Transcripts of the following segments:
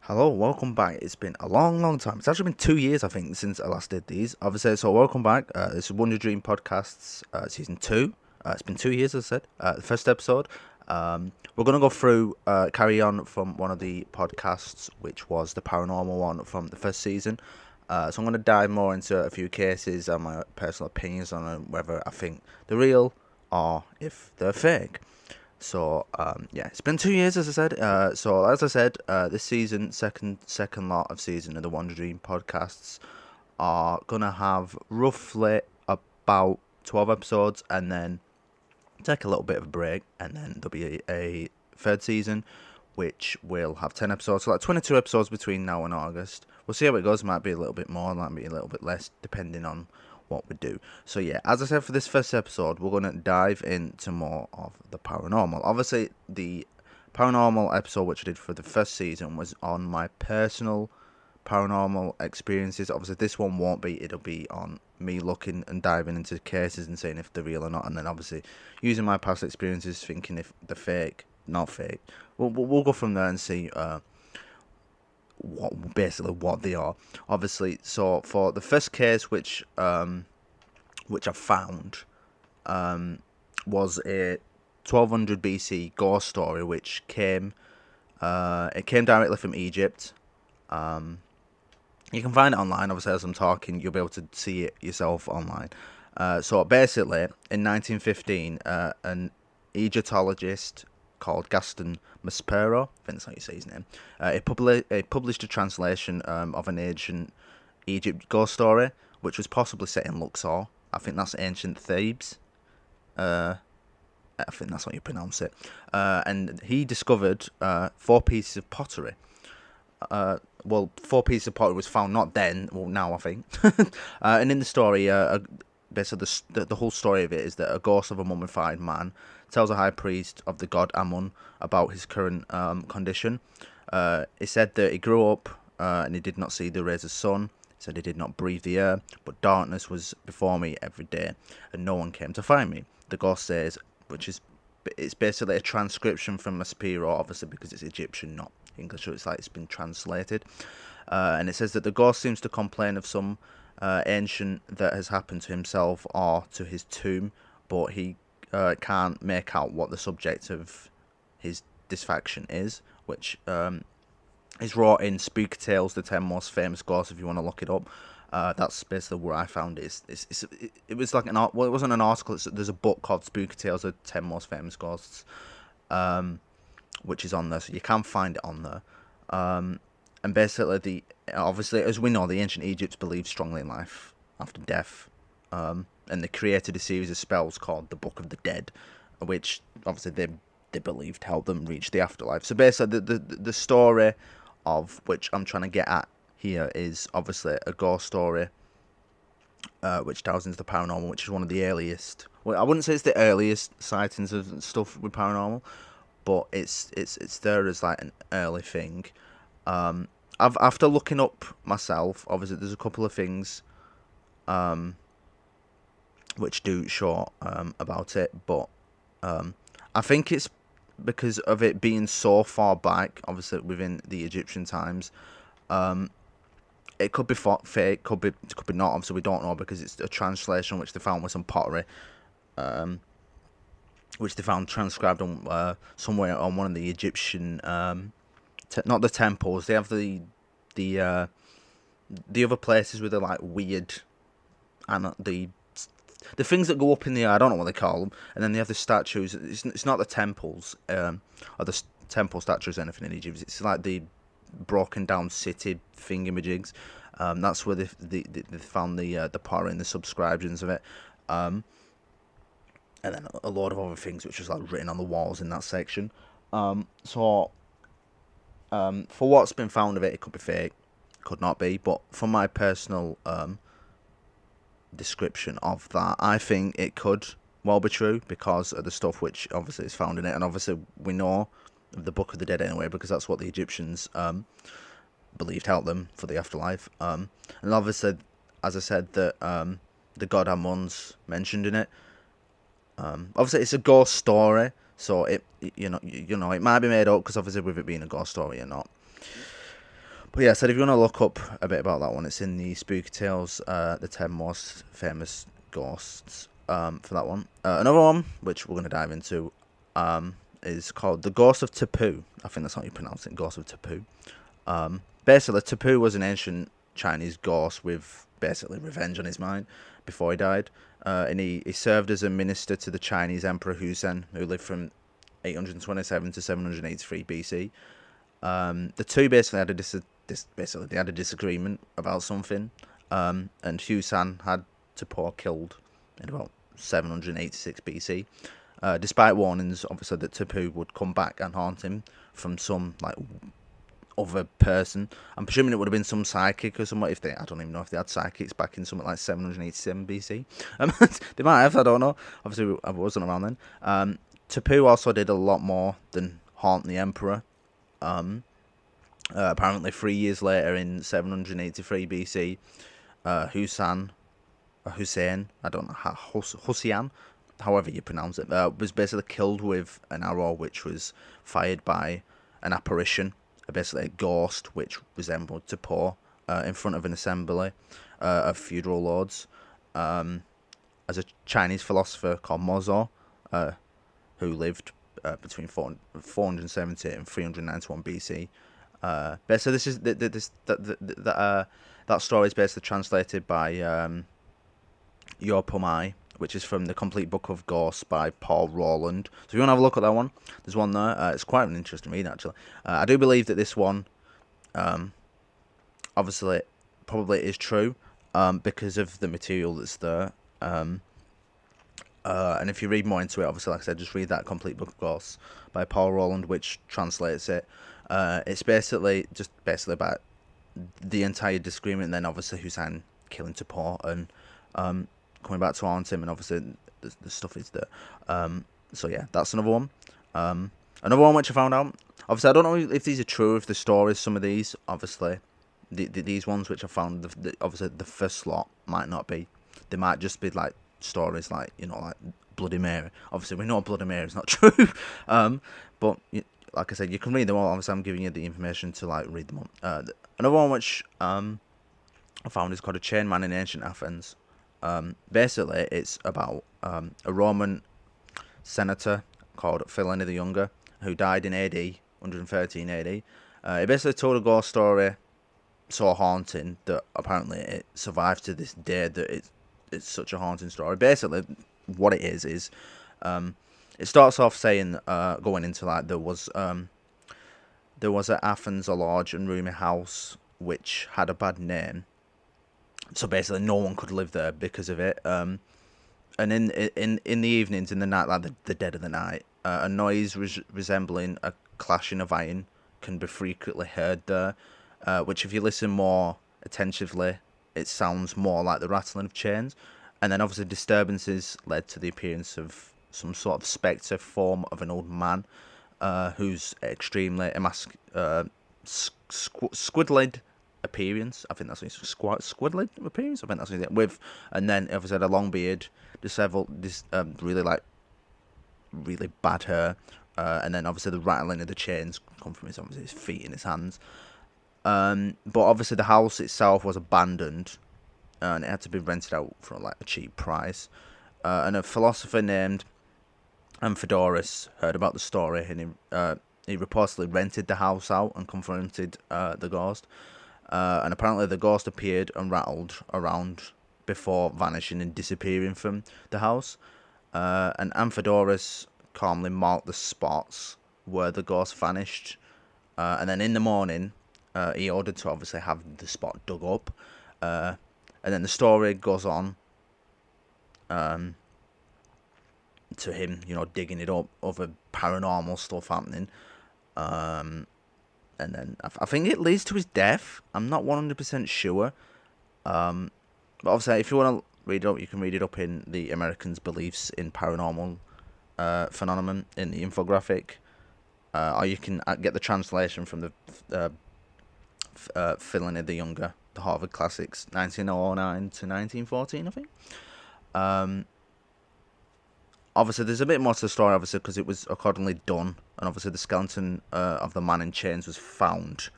Hello, welcome back. It's been a long time. It's actually been 2 years, I think, since I last did these. Obviously, so welcome back. This is Wonder Dream Podcasts, season 2. It's been 2 years, as I said. The first episode. We're going to go through, carry on from one of the podcasts, which was the paranormal one from the first season. So I'm going to dive more into a few cases and my personal opinions on whether I think they're real or if they're fake. So yeah, it's been 2 years, as I said. This season, second lot of season of the Wonder Dream podcasts are gonna have roughly about 12 episodes, and then take a little bit of a break, and then there'll be a third season, which will have 10 episodes, so like 22 episodes between now and August. We'll see how it goes. Might be a little bit more, might be a little bit less, depending on what we do. So yeah, as I said, for this first episode, we're going to dive into more of the paranormal. Obviously, the paranormal episode which I did for the first season was on my personal paranormal experiences. Obviously, this one won't be. It'll be on me looking and diving into cases and saying if they're real or not, and then obviously using my past experiences, thinking if they're fake, not fake. We'll go from there and see what they are. Obviously, so for the first case which I found was a 1200 BC ghost story, which came directly from Egypt. You can find it online. Obviously, as I'm talking, you'll be able to see it yourself online. So basically, in 1915, an Egyptologist called Gaston Maspero, I think that's how you say his name, he published a translation of an ancient Egypt ghost story, which was possibly set in Luxor. I think that's ancient Thebes. I think that's how you pronounce it. And he discovered 4 pieces of pottery. Four pieces of pottery was found not then, well now I think. And in the story, basically the whole story of it is that a ghost of a mummified man tells a high priest of the god Amun about his current condition. He said that he grew up and he did not see the rays of sun. He said he did not breathe the air, but darkness was before me every day, and no one came to find me. The ghost says, it's basically a transcription from Maspero, obviously because it's Egyptian, not English, so it's been translated. And it says that the ghost seems to complain of some ancient that has happened to himself or to his tomb, but he can't make out what the subject of his disfaction is, which is wrought in Spooky Tales, the 10 most famous ghosts, if you want to look it up. That's basically where I found it. It was like it wasn't an article. There's a book called Spooky Tales, the 10 most famous ghosts, which is on there, so you can find it on there. And basically, obviously, as we know, the ancient Egypts believed strongly in life after death, and they created a series of spells called the Book of the Dead, which obviously they believed helped them reach the afterlife. So basically, the story of which I'm trying to get at here is obviously a ghost story, which delves into the paranormal, which is one of the earliest. Well, I wouldn't say it's the earliest sightings of stuff with paranormal, but it's there as like an early thing. After looking up myself, obviously there's a couple of things which do show about it, but I think it's because of it being so far back, obviously within the Egyptian times. It could be fake, could be not. Obviously, we don't know because it's a translation which they found with some pottery, which they found transcribed on somewhere on one of the Egyptian, not the temples. They have the other places where they're like weird, and the things that go up in the air. I don't know what they call them. And then they have the statues. It's not the temples, or the temple statues or anything in Egypt. It's like the broken down city thingamajigs. That's where they found the pottery and the subscriptions of it. And then a lot of other things which was like written on the walls in that section. For what's been found of it, it could be fake, could not be. But for my personal description of that, I think it could well be true because of the stuff which obviously is found in it, and obviously we know of the Book of the Dead anyway because that's what the Egyptians believed helped them for the afterlife. And obviously, as I said, that the god Amun's mentioned in it. Obviously, it's a ghost story, so it might be made up because obviously with it being a ghost story or not. But yeah, so if you want to look up a bit about that one, it's in the Spooky Tales, the 10 most famous ghosts for that one. Another one, which we're going to dive into, is called The Ghost of Tapu. I think that's how you pronounce it, Ghost of Tapu. Basically, Tapu was an ancient Chinese ghost with basically revenge on his mind before he died. And he served as a minister to the Chinese Emperor Husen, who lived from 827 to 783 BC. The two basically had they had a disagreement about something, and Husan had Tapor killed in about 786 BC. Despite warnings, obviously, that Tapu would come back and haunt him from some like other person. I'm presuming it would have been some psychic or something. I don't even know if they had psychics back in something like 787 BC. They might have. I don't know. Obviously, I wasn't around then. Tapu also did a lot more than haunt the emperor. Apparently, 3 years later, in 783 BC, Hussein, I don't know how, Husian, however you pronounce it, was basically killed with an arrow which was fired by an apparition, basically a ghost which resembled Tapor, in front of an assembly of feudal lords. As a Chinese philosopher called Mozo, who lived between 470 and 391 BC. So this is that story is basically translated by Your Pomai, which is from the Complete Book of Ghosts by Paul Rowland. So if you want to have a look at that one, there's one there. It's quite an interesting read, actually. I do believe that this one, obviously, probably is true because of the material that's there. And if you read more into it, obviously, like I said, just read that Complete Book of Ghosts by Paul Rowland, which translates it. It's basically about the entire disagreement, and then obviously Hussein killing Tapor and coming back to haunt him, and obviously the stuff is there. So yeah, that's another one. Another one which I found out. Obviously, I don't know if these are true, if the stories, some of these, obviously, these ones which I found, obviously the first slot might not be. They might just be like stories like, like Bloody Mary. Obviously, we know Bloody Mary is not true. But like I said, you can read them all. Obviously, I'm giving you the information to like read them all. Another one which I found is called A Chained Man in Ancient Athens. Basically, it's about a Roman senator called Philony the Younger, who died in AD, 113 AD. He basically told a ghost story so haunting that apparently it survives to this day, that it's such a haunting story. Basically, what it is it starts off saying, going into like there was at Athens a large and roomy house which had a bad name. So basically, no one could live there because of it. And in the evenings, in the night, like the dead of the night, a noise resembling a clashing of iron can be frequently heard there. Which, if you listen more attentively, it sounds more like the rattling of chains. And then, obviously, disturbances led to the appearance of some sort of spectre form of an old man, who's extremely squidled appearance. I think that's what it's squidled appearance. I think that's what it with. And then, obviously, had a long beard, really bad hair, and then obviously the rattling of the chains come from his feet and his hands. But obviously the house itself was abandoned, and it had to be rented out for like a cheap price. And a philosopher named Amphidoros heard about the story, and he reportedly rented the house out and confronted the ghost. And apparently the ghost appeared and rattled around before vanishing and disappearing from the house. And Amphidoros calmly marked the spots where the ghost vanished. And then in the morning, he ordered to obviously have the spot dug up. And then the story goes on to him, digging it up, other paranormal stuff happening. And then I think it leads to his death. I'm not 100% sure. But obviously, if you want to read it up, you can read it up in the Americans' Beliefs in Paranormal Phenomenon in the infographic. Or you can get the translation from the Philony the Younger, the Harvard Classics, 1909 to 1914, I think. Obviously, there's a bit more to the story, obviously, because it was accordingly done. And obviously, the skeleton of the man in chains was found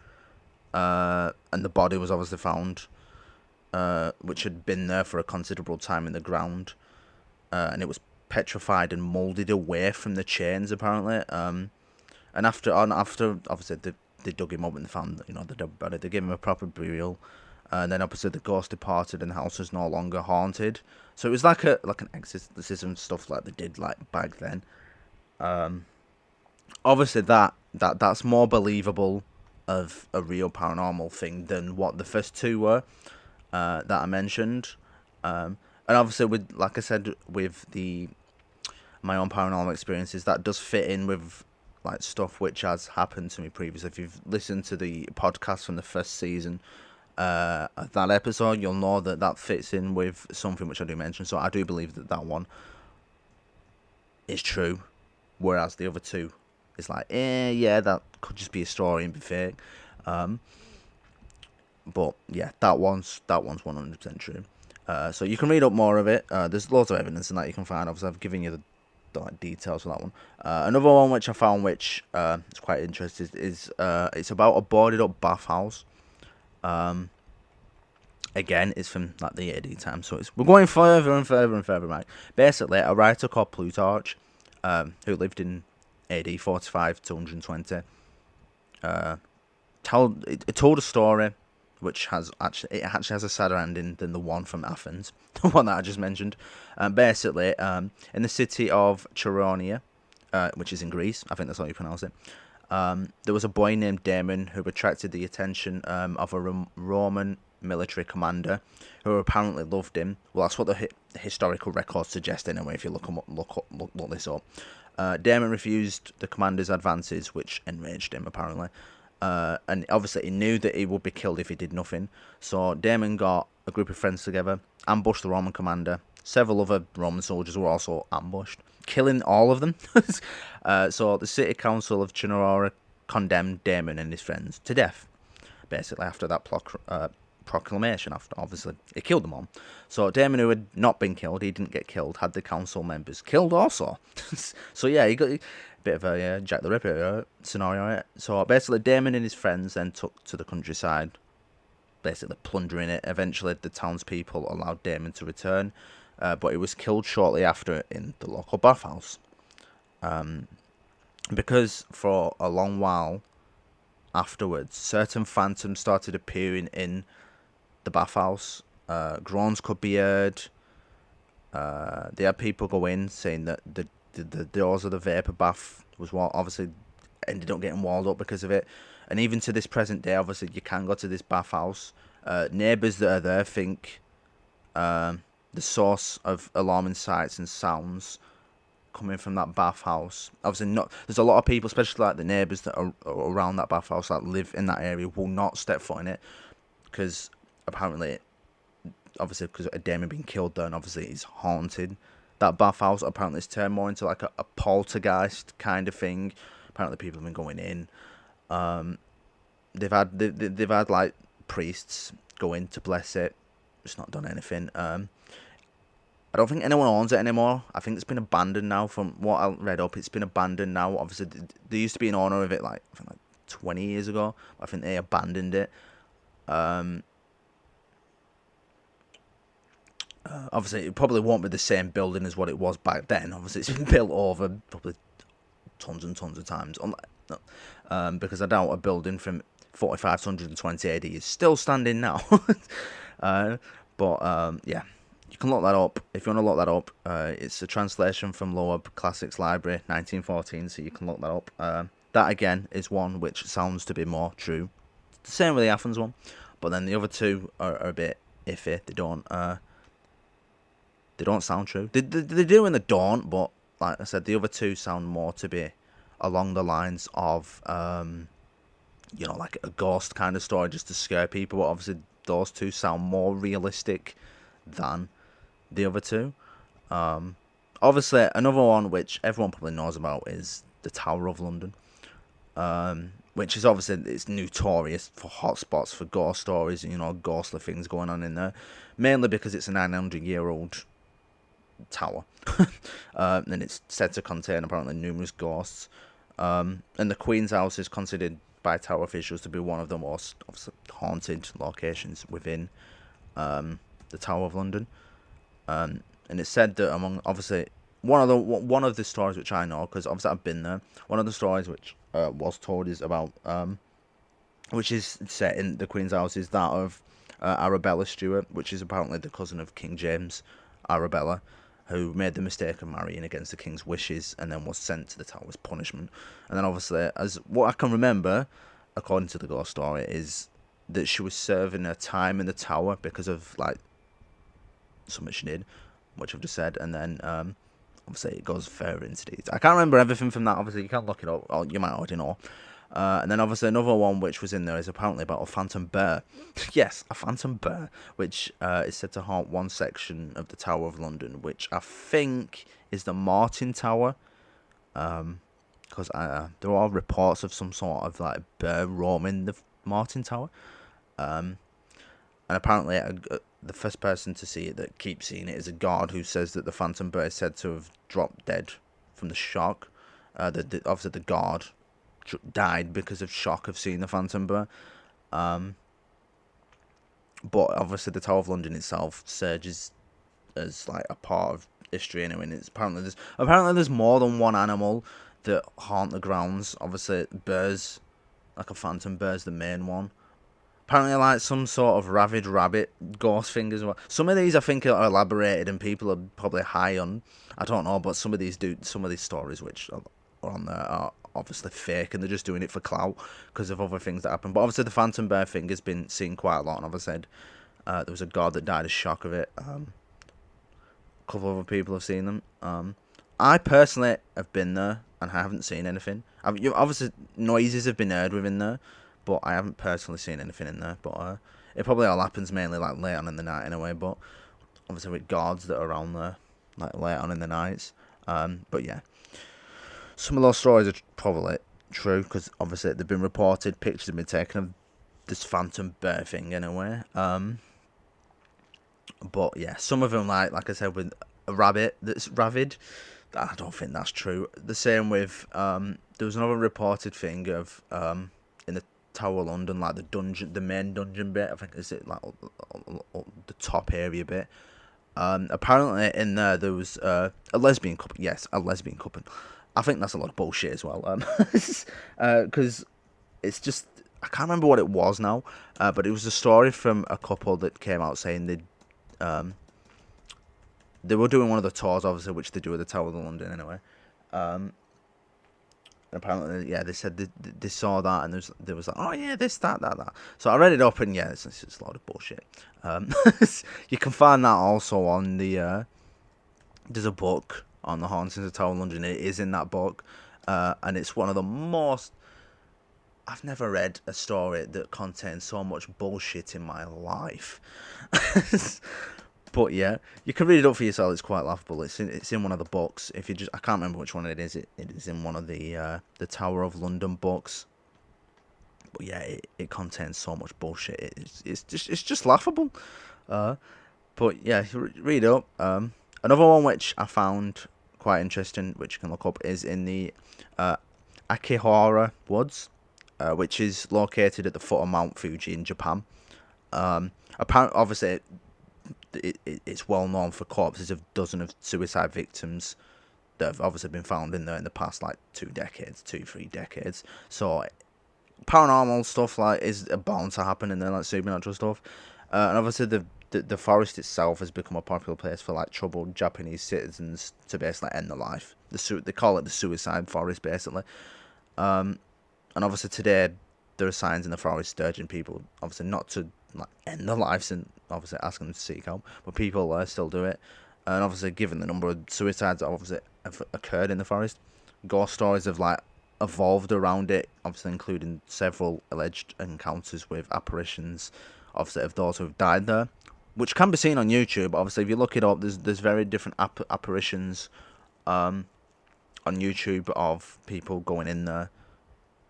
and the body was obviously found, which had been there for a considerable time in the ground, and it was petrified and molded away from the chains apparently. And after obviously they dug him up and they found the dead body. They gave him a proper burial, and then obviously the ghost departed and the house was no longer haunted. So it was like an exorcism stuff like they did like back then. Obviously that's more believable of a real paranormal thing than what the first two were that I mentioned. And obviously with, like I said, with my own paranormal experiences, that does fit in with like stuff which has happened to me previously. If you've listened to the podcast from the first season, of that episode, you'll know that fits in with something which I do mention. So I do believe that one is true, whereas the other two is like, yeah, that could just be a story and be fake. But yeah, that one's 100% true. So you can read up more of it. There's loads of evidence in that you can find. Obviously, I've given you the like, details for that one. Another one which I found, which is quite interesting, is it's about a boarded up bathhouse. Again, it's from like the AD time, so we're going further and further and further back. Basically, a writer called Plutarch, who lived in AD 45 to 120, it told a story which actually has a sadder ending than the one from Athens, the one that I just mentioned. Basically, in the city of Charonia, which is in Greece, I think that's how you pronounce it. There was a boy named Damon who attracted the attention of a Roman military commander who apparently loved him. Well, that's what the historical records suggest anyway. If you look this up, Damon refused the commander's advances, which enraged him apparently. And obviously he knew that he would be killed if he did nothing. So Damon got a group of friends together, ambushed the Roman commander. Several other Roman soldiers were also ambushed, killing all of them. So the city council of Chinora condemned Damon and his friends to death, basically, after that proclamation. After, obviously, it killed them all. So Damon, who had not been killed, he didn't get killed, had the council members killed also. So yeah, he got a bit of a Jack the Ripper scenario. So basically, Damon and his friends then took to the countryside, basically plundering it. Eventually, the townspeople allowed Damon to return, but he was killed shortly after in the local bathhouse. Because for a long while afterwards, certain phantoms started appearing in the bathhouse. Groans could be heard. They had people go in saying that the doors of the vapor bath was obviously ended up getting walled up because of it. And even to this present day, obviously, you can go to this bathhouse. Neighbours that are there think the source of alarming sights and sounds coming from that bathhouse. Obviously, not. There's a lot of people, especially like the neighbours that are around that bathhouse that live in that area, will not step foot in it because apparently, obviously, because of Damon being killed there, and obviously it's haunted. That bathhouse apparently is turned more into like a poltergeist kind of thing. Apparently, people have been going in. They've had like priests go in to bless it. It's not done anything. I don't think anyone owns it anymore. I think it's been abandoned now. From what I read up, it's been abandoned now. Obviously, there used to be an owner of it like 20 years ago. I think they abandoned it. Obviously, it probably won't be the same building as what it was back then. Obviously, it's been built over probably tons and tons of times. Because I doubt a building from 45 to 120 AD is still standing now. But yeah, you can look that up. If you want to look that up, it's a translation from Loeb Classics Library, 1914, so you can look that up. That, again, is one which sounds to be more true. It's the same with the Athens one, but then the other two are a bit iffy. They don't sound true. They do in the don't, but like I said, the other two sound more to be along the lines of, like a ghost kind of story just to scare people. But obviously, those two sound more realistic than the other two. Obviously, another one which everyone probably knows about is the Tower of London, which is obviously it's notorious for hotspots for ghost stories and ghostly things going on in there, mainly because it's a 900-year-old tower, and it's said to contain apparently numerous ghosts. And the Queen's house is considered by tower officials to be one of the most obviously haunted locations within the Tower of London. And it's said that among obviously one of the stories which I know, because obviously I've been there. One of the stories which was told is about which is set in the Queen's house, is that of Arabella Stuart, which is apparently the cousin of King James Arabella, who made the mistake of marrying against the king's wishes and then was sent to the Tower as punishment. And then obviously, as what I can remember, according to the ghost story, is that she was serving her time in the Tower because of like something she did, which I've just said, and then obviously it goes further into detail. I can't remember everything from that. Obviously, you can look it up, or you might already know. And then obviously another one which was in there is apparently about a phantom bear. Yes, a phantom bear, which is said to haunt one section of the Tower of London, which I think is the Martin Tower. Because there are reports of some sort of like bear roaming the Martin Tower. And apparently the first person to see it that keeps seeing it is a guard who says that the phantom bear is said to have dropped dead from the shock. Obviously the guard died because of shock of seeing the phantom bear. But obviously the Tower of London itself surges as like a part of history anyway. And it's apparently there's more than one animal that haunt the grounds. Obviously bears, like a phantom bear's the main one. Apparently, like some sort of ravid rabbit ghost thing as well. Some of these I think are elaborated and people are probably high on. I don't know, but some of these stories which are on there are obviously fake and they're just doing it for clout because of other things that happen. But obviously the phantom bear thing has been seen quite a lot. And obviously said there was a guard that died of shock of it. A couple of other people have seen them. I personally have been there and I haven't seen anything. Obviously noises have been heard within there, but I haven't personally seen anything in there. But it probably all happens mainly like late on in the night anyway. But obviously with guards that are around there like late on in the nights. But yeah, some of those stories are probably true because obviously they've been reported, pictures have been taken of this phantom bear thing anyway. But yeah, some of them like I said with a rabbit that's ravid. I don't think that's true. The same with there was another reported thing of in the Tower of London, like the main dungeon bit. I think is it like the top area bit. Apparently in there was a lesbian couple. Yes, a lesbian couple. I think that's a lot of bullshit as well. Because it's just I can't remember what it was now. But it was a story from a couple that came out saying they were doing one of the tours, obviously, which they do at the Tower of London anyway. Apparently, yeah, they said they saw that and there was like, oh yeah, this, that. So I read it up and yeah, it's just a lot of bullshit. You can find that also on the, there's a book on the hauntings of Tower of London. It is in that book, and it's one of the most, I've never read a story that contains so much bullshit in my life. But yeah, you can read it up for yourself. It's quite laughable. It's in one of the books. If you just, I can't remember which one it is. It is in one of the Tower of London books. But yeah, it contains so much bullshit. It's just laughable. But yeah, read it up. Another one which I found quite interesting, which you can look up, is in the Akihara Woods, which is located at the foot of Mount Fuji in Japan. Apparently, obviously, it's well known for corpses of dozens of suicide victims that have obviously been found in there in the past like 3 decades. So paranormal stuff like is bound to happen in there, like supernatural stuff. And obviously the forest itself has become a popular place for like troubled Japanese citizens to basically end their life. They call it the suicide forest basically. And obviously today there are signs in the forest urging people obviously not to like end their lives and obviously asking them to seek help, but people still do it. And obviously given the number of suicides that obviously have occurred in the forest, ghost stories have like evolved around it, obviously including several alleged encounters with apparitions obviously of those who have died there, which can be seen on YouTube. Obviously if you look it up, there's very different apparitions on YouTube of people going in there,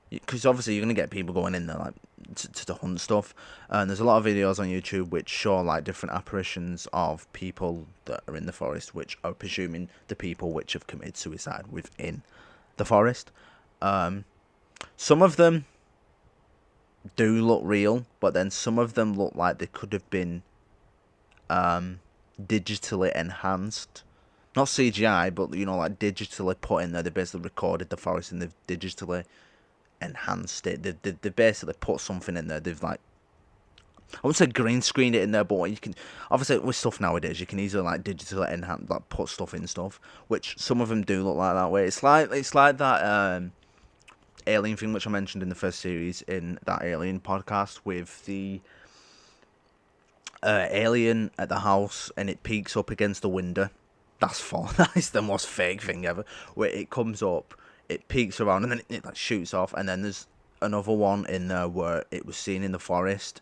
because obviously you're going to get people going in there like to hunt stuff, and there's a lot of videos on YouTube which show like different apparitions of people that are in the forest, which are presuming the people which have committed suicide within the forest. Some of them do look real, but then some of them look like they could have been digitally enhanced. Not CGI, but like digitally put in there. They basically recorded the forest and they've digitally enhanced it. They basically put something in there. They've like, I wouldn't say green screened it in there, but you can obviously with stuff nowadays you can easily like digitally enhance, like put stuff in stuff, which some of them do look like that way. It's like that alien thing which I mentioned in the first series in that alien podcast with the alien at the house and it peeks up against the window. That is the most fake thing ever. Where it comes up, it peeks around, and then it like shoots off. And then there's another one in there where it was seen in the forest.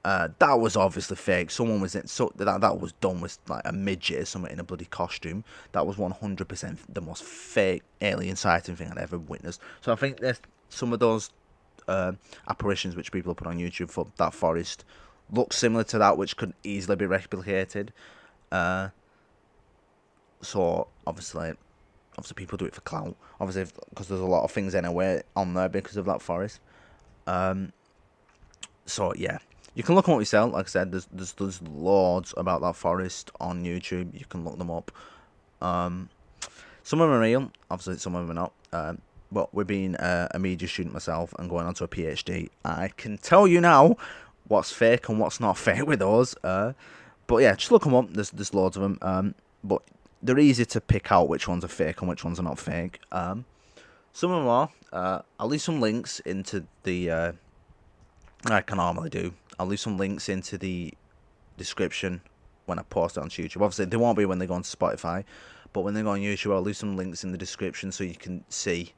That was obviously fake. Someone was in, so that was done with like a midget or something in a bloody costume. That was 100% the most fake alien sighting thing I'd ever witnessed. So I think there's some of those apparitions which people put on YouTube for that forest look similar to that, which could easily be replicated. So obviously people do it for clout. Obviously, because there's a lot of things anyway on there because of that forest. So yeah, you can look on what we sell. Like I said, there's loads about that forest on YouTube. You can look them up. Some of them are real. Obviously, some of them are not. But with being a media student myself and going on to a PhD, I can tell you now what's fake and what's not fake with those. But yeah, just look them up. There's loads of them. But they're easy to pick out which ones are fake and which ones are not fake. Some of them are. I'll leave some links into the. Like I normally do. I'll leave some links into the description when I post it on YouTube. Obviously, they won't be when they go on Spotify, but when they go on YouTube, I'll leave some links in the description so you can see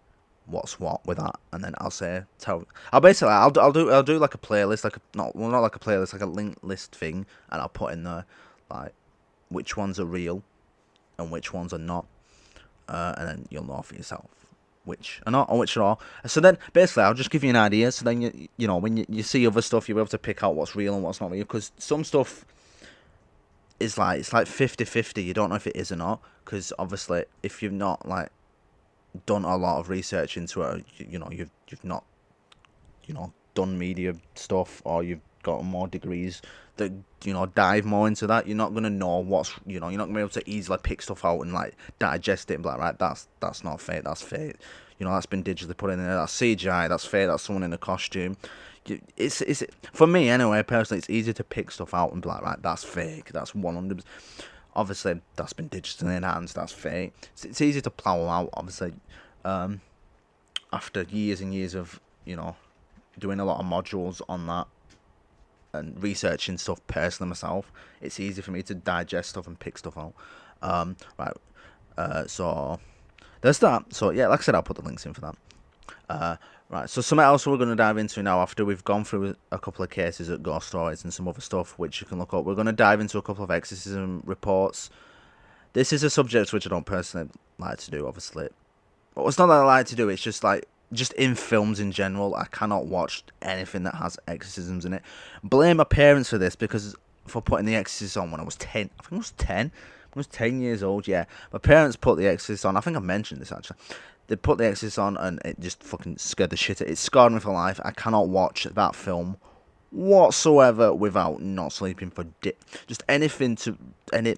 what's what with that. And then I'll do like a playlist, not like a playlist, like a link list thing, and I'll put in there like which ones are real and which ones are not, and then you'll know for yourself which are not and which are all. So then basically I'll just give you an idea, so then you know when you see other stuff you'll be able to pick out what's real and what's not real, because some stuff is like it's like 50-50. You don't know if it is or not, because obviously if you've not like done a lot of research into it, you've not done media stuff, or you've got more degrees that dive more into that, you're not gonna know what's you're not gonna be able to easily pick stuff out and like digest it and be like, right, that's not fake, that's fake, that's been digitally put in there, that's CGI, that's fake, that's someone in a costume. It's for me anyway, personally, it's easy to pick stuff out and be like, right, that's fake, that's 100%. Obviously that's been digitally enhanced, that's fake. It's easy to plow them out, obviously. After years and years of doing a lot of modules on that and researching stuff personally myself, it's easy for me to digest stuff and pick stuff out. So there's that. So yeah, like I said, I'll put the links in for that. Right, so something else we're going to dive into now, after we've gone through a couple of cases at ghost stories and some other stuff which you can look up. We're going to dive into a couple of exorcism reports. This is a subject which I don't personally like to do, obviously. But it's not that I like to do, it's just like, just in films in general, I cannot watch anything that has exorcisms in it. Blame my parents for this, because for putting The Exorcist on when I was 10. I think I was 10. I was 10 years old, yeah. My parents put The Exorcist on. I think I mentioned this, actually. They put The Exorcist on, and it just fucking scared the shit out. It scarred me for life. I cannot watch that film whatsoever without not sleeping for just anything to... any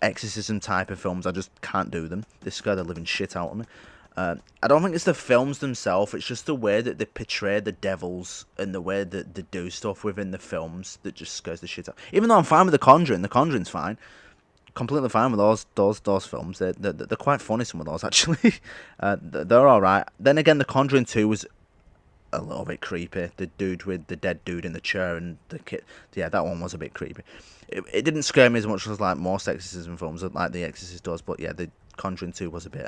exorcism type of films, I just can't do them. They scare the living shit out of me. I don't think it's the films themselves, it's just the way that they portray the devils and the way that they do stuff within the films that just scares the shit out. Even though I'm fine with The Conjuring, The Conjuring's fine. Completely fine with those films. They're quite funny, some of those, actually. They're alright. Then again, The Conjuring 2 was a little bit creepy. The dude with the dead dude in the chair and the kid. Yeah, that one was a bit creepy. It didn't scare me as much as like most exorcism films, like The Exorcist does. But yeah, The Conjuring 2 was a bit...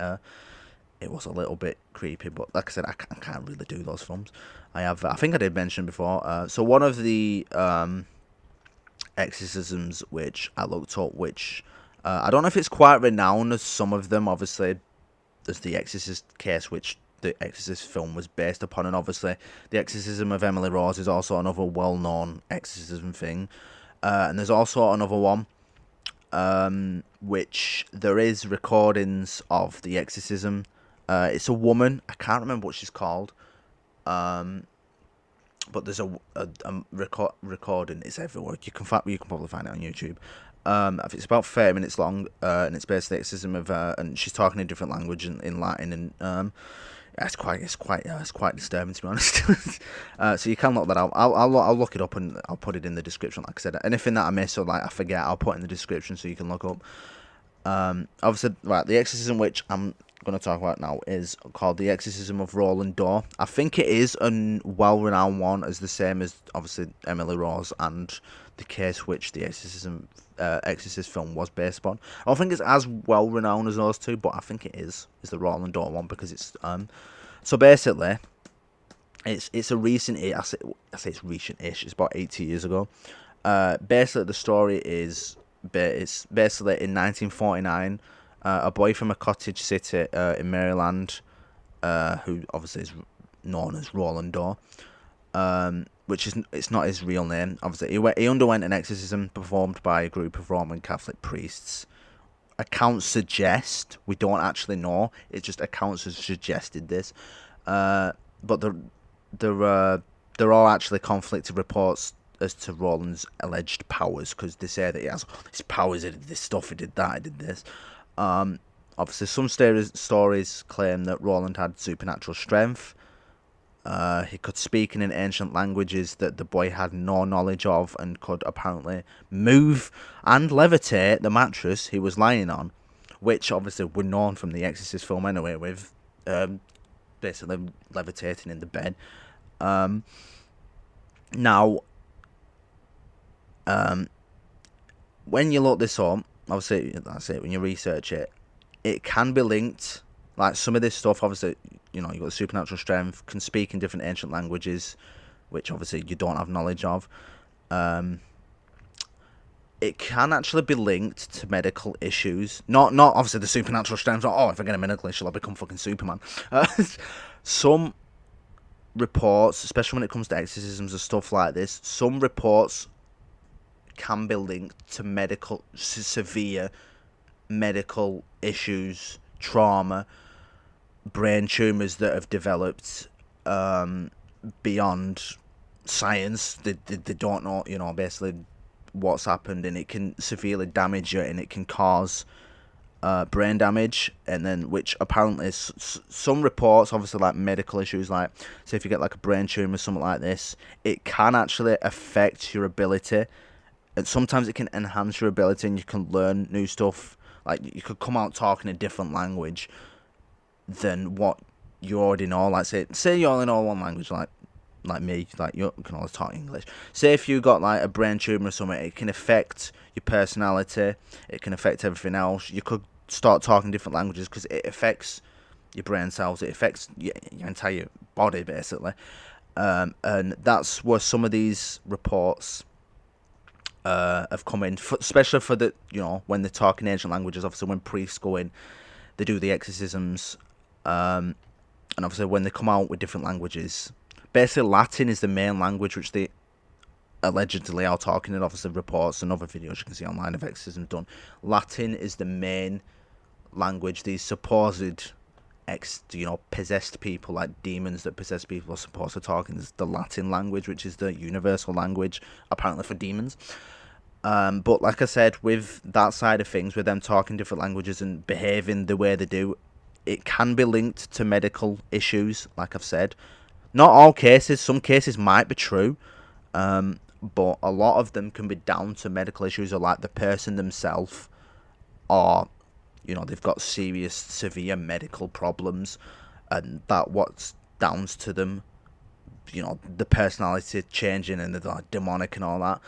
it was a little bit creepy, but like I said, I can't really do those films. I think I did mention before. So one of the exorcisms which I looked up, which I don't know if it's quite renowned as some of them. Obviously, there's the Exorcist case, which the Exorcist film was based upon, and obviously the Exorcism of Emily Rose is also another well-known exorcism thing. And there's also another one, which there is recordings of the exorcism. It's a woman. I can't remember what she's called. but there's a recording. It's everywhere. You can probably find it on YouTube. I think it's about 30 minutes long, and it's basically the exorcism of and she's talking in different language in Latin, and it's quite disturbing, to be honest. So you can look that up. I'll look it up and I'll put it in the description. Like I said, anything that I miss or like I forget, I'll put in the description so you can look up. Obviously, right, the exorcism which I'm going to talk about now is called the Exorcism of Roland Dorr. I think it is a well-renowned one, as the same as obviously Emily Rose and the case which the Exorcist film was based upon. I don't think it's as well-renowned as those two, but I think it is the Roland Dorr one, because it's so basically it's a recent. I say it's recent-ish. It's about 80 years ago. Basically the story is. It's basically in 1949, a boy from a cottage city in Maryland, who obviously is known as Roland Dorr, which is it's not his real name. Obviously, he underwent an exorcism performed by a group of Roman Catholic priests. Accounts suggest, we don't actually know. It's just accounts have suggested this, but there are actually conflicting reports as to Roland's alleged powers, because they say that he has his powers, he did this stuff, he did that, he did this. Obviously, some stories claim that Roland had supernatural strength. He could speak in ancient languages that the boy had no knowledge of, and could apparently move and levitate the mattress he was lying on, which obviously were known from the Exorcist film anyway, with basically levitating in the bed. Now, when you look this up, obviously, that's it, when you research it, it can be linked. Like some of this stuff, obviously, you got the supernatural strength, can speak in different ancient languages, which obviously you don't have knowledge of. It can actually be linked to medical issues. Not obviously the supernatural strength. Oh, if I get a medical issue, I'll become fucking Superman. Some reports, especially when it comes to exorcisms and stuff like this, some reports can be linked to severe medical issues, trauma, brain tumours that have developed beyond science. They don't know, basically what's happened, and it can severely damage you, and it can cause brain damage, and then which apparently some reports, obviously, like medical issues, like say if you get like a brain tumour, something like this, it can actually affect your ability. And sometimes it can enhance your ability, and you can learn new stuff. Like, you could come out talking a different language than what you already know. Like, say you only know one language, like me, like you can always talk English. Say if you got like a brain tumor or something, it can affect your personality. It can affect everything else. You could start talking different languages because it affects your brain cells. It affects your entire body, basically. And that's where some of these reports have come in, especially for the, when they're talking ancient languages. Obviously, when priests go in, they do the exorcisms, and obviously when they come out with different languages, basically Latin is the main language which they allegedly are talking in. Obviously, reports and other videos you can see online of exorcisms done. Latin is the main language these supposed possessed people, like demons that possess people, are supposed to talk in. The Latin language, which is the universal language apparently for demons. But like I said, with that side of things, with them talking different languages and behaving the way they do, it can be linked to medical issues, like I've said. Not all cases, some cases might be true, but a lot of them can be down to medical issues, or like the person themselves, or they've got severe medical problems, and that what's down to them, the personality changing and the demonic and all that.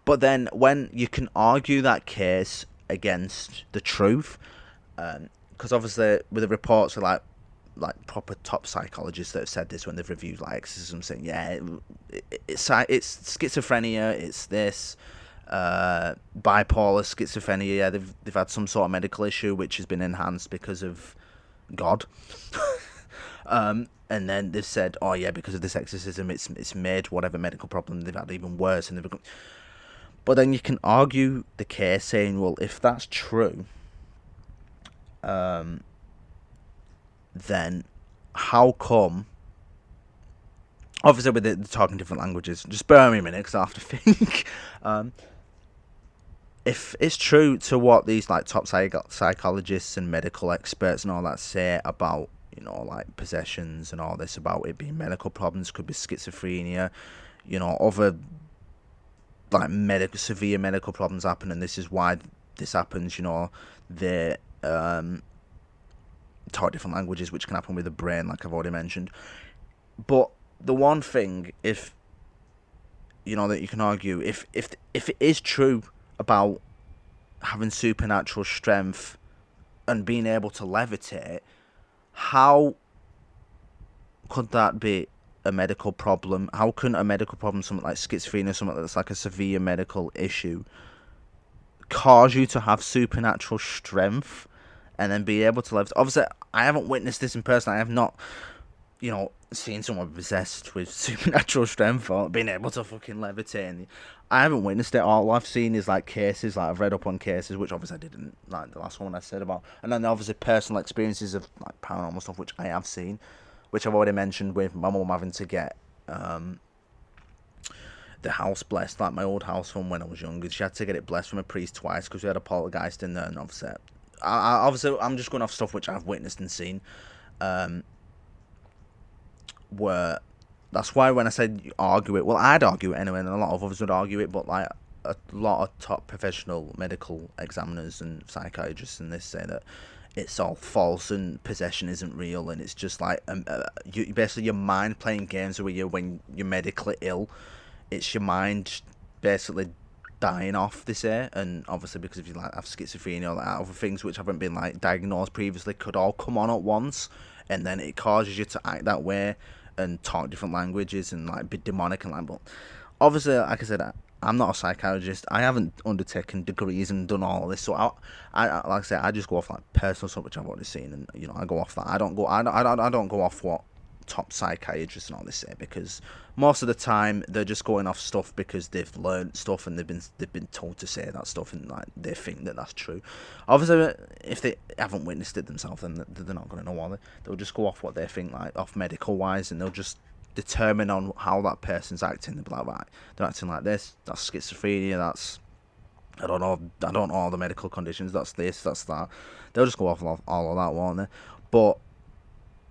But then when you can argue that case against the truth, because obviously with the reports of like proper top psychologists that have said this when they've reviewed like exorcism, saying it's schizophrenia, it's this bipolar schizophrenia. Yeah, they've had some sort of medical issue which has been enhanced because of God. And then they've said, oh yeah, because of this exorcism, it's made whatever medical problem they've had even worse, and they've become. But then you can argue the case, saying, well, if that's true, then how come obviously with the talking different languages, just bear me a minute because I have to think. um, if it's true to what these like top psychologists and medical experts and all that say about, like possessions and all this, about it being medical problems, could be schizophrenia, other like severe medical problems happen, and this is why this happens. They talk different languages, which can happen with the brain, like I've already mentioned. But the one thing, if that you can argue, if it is true about having supernatural strength and being able to levitate, how could that be a medical problem? How can a medical problem, something like schizophrenia, something that's like a severe medical issue, cause you to have supernatural strength and then be able to levitate? Obviously, I haven't witnessed this in person. I have not, seen someone possessed with supernatural strength or being able to fucking levitate. And I haven't witnessed it. All I've seen is like cases, like I've read up on cases, which obviously I didn't, like the last one I said about, and then obviously personal experiences of like paranormal stuff, which I have seen, which I've already mentioned, with my mum having to get the house blessed, like my old house from when I was younger. She had to get it blessed from a priest twice because we had a poltergeist in there, and obviously, I'm just going off stuff which I've witnessed and seen. Where that's why when I said argue it, well, I'd argue it anyway, and a lot of others would argue it, but like a lot of top professional medical examiners and psychiatrists and this say that it's all false and possession isn't real, and it's just like basically your mind playing games with you when you're medically ill. It's your mind basically dying off, they say, and obviously because if you like have schizophrenia or like other things which haven't been like diagnosed previously could all come on at once, and then it causes you to act that way and talk different languages and like be demonic and like. But obviously, like I said, I'm not a psychologist. I haven't undertaken degrees and done all of this, so I like I said, I just go off like personal stuff which I've already seen, and I go off that. I don't go off what top psychiatrists and all this say, because most of the time they're just going off stuff because they've learned stuff and they've been told to say that stuff, and like they think that that's true. Obviously, if they haven't witnessed it themselves, then they're not going to know, are they? They'll just go off what they think, like off medical wise, and they'll just determine on how that person's acting. They'll be like, right, they're acting like this. That's schizophrenia. That's I don't know all the medical conditions. That's this. That's that. They'll just go off all of that, won't they? But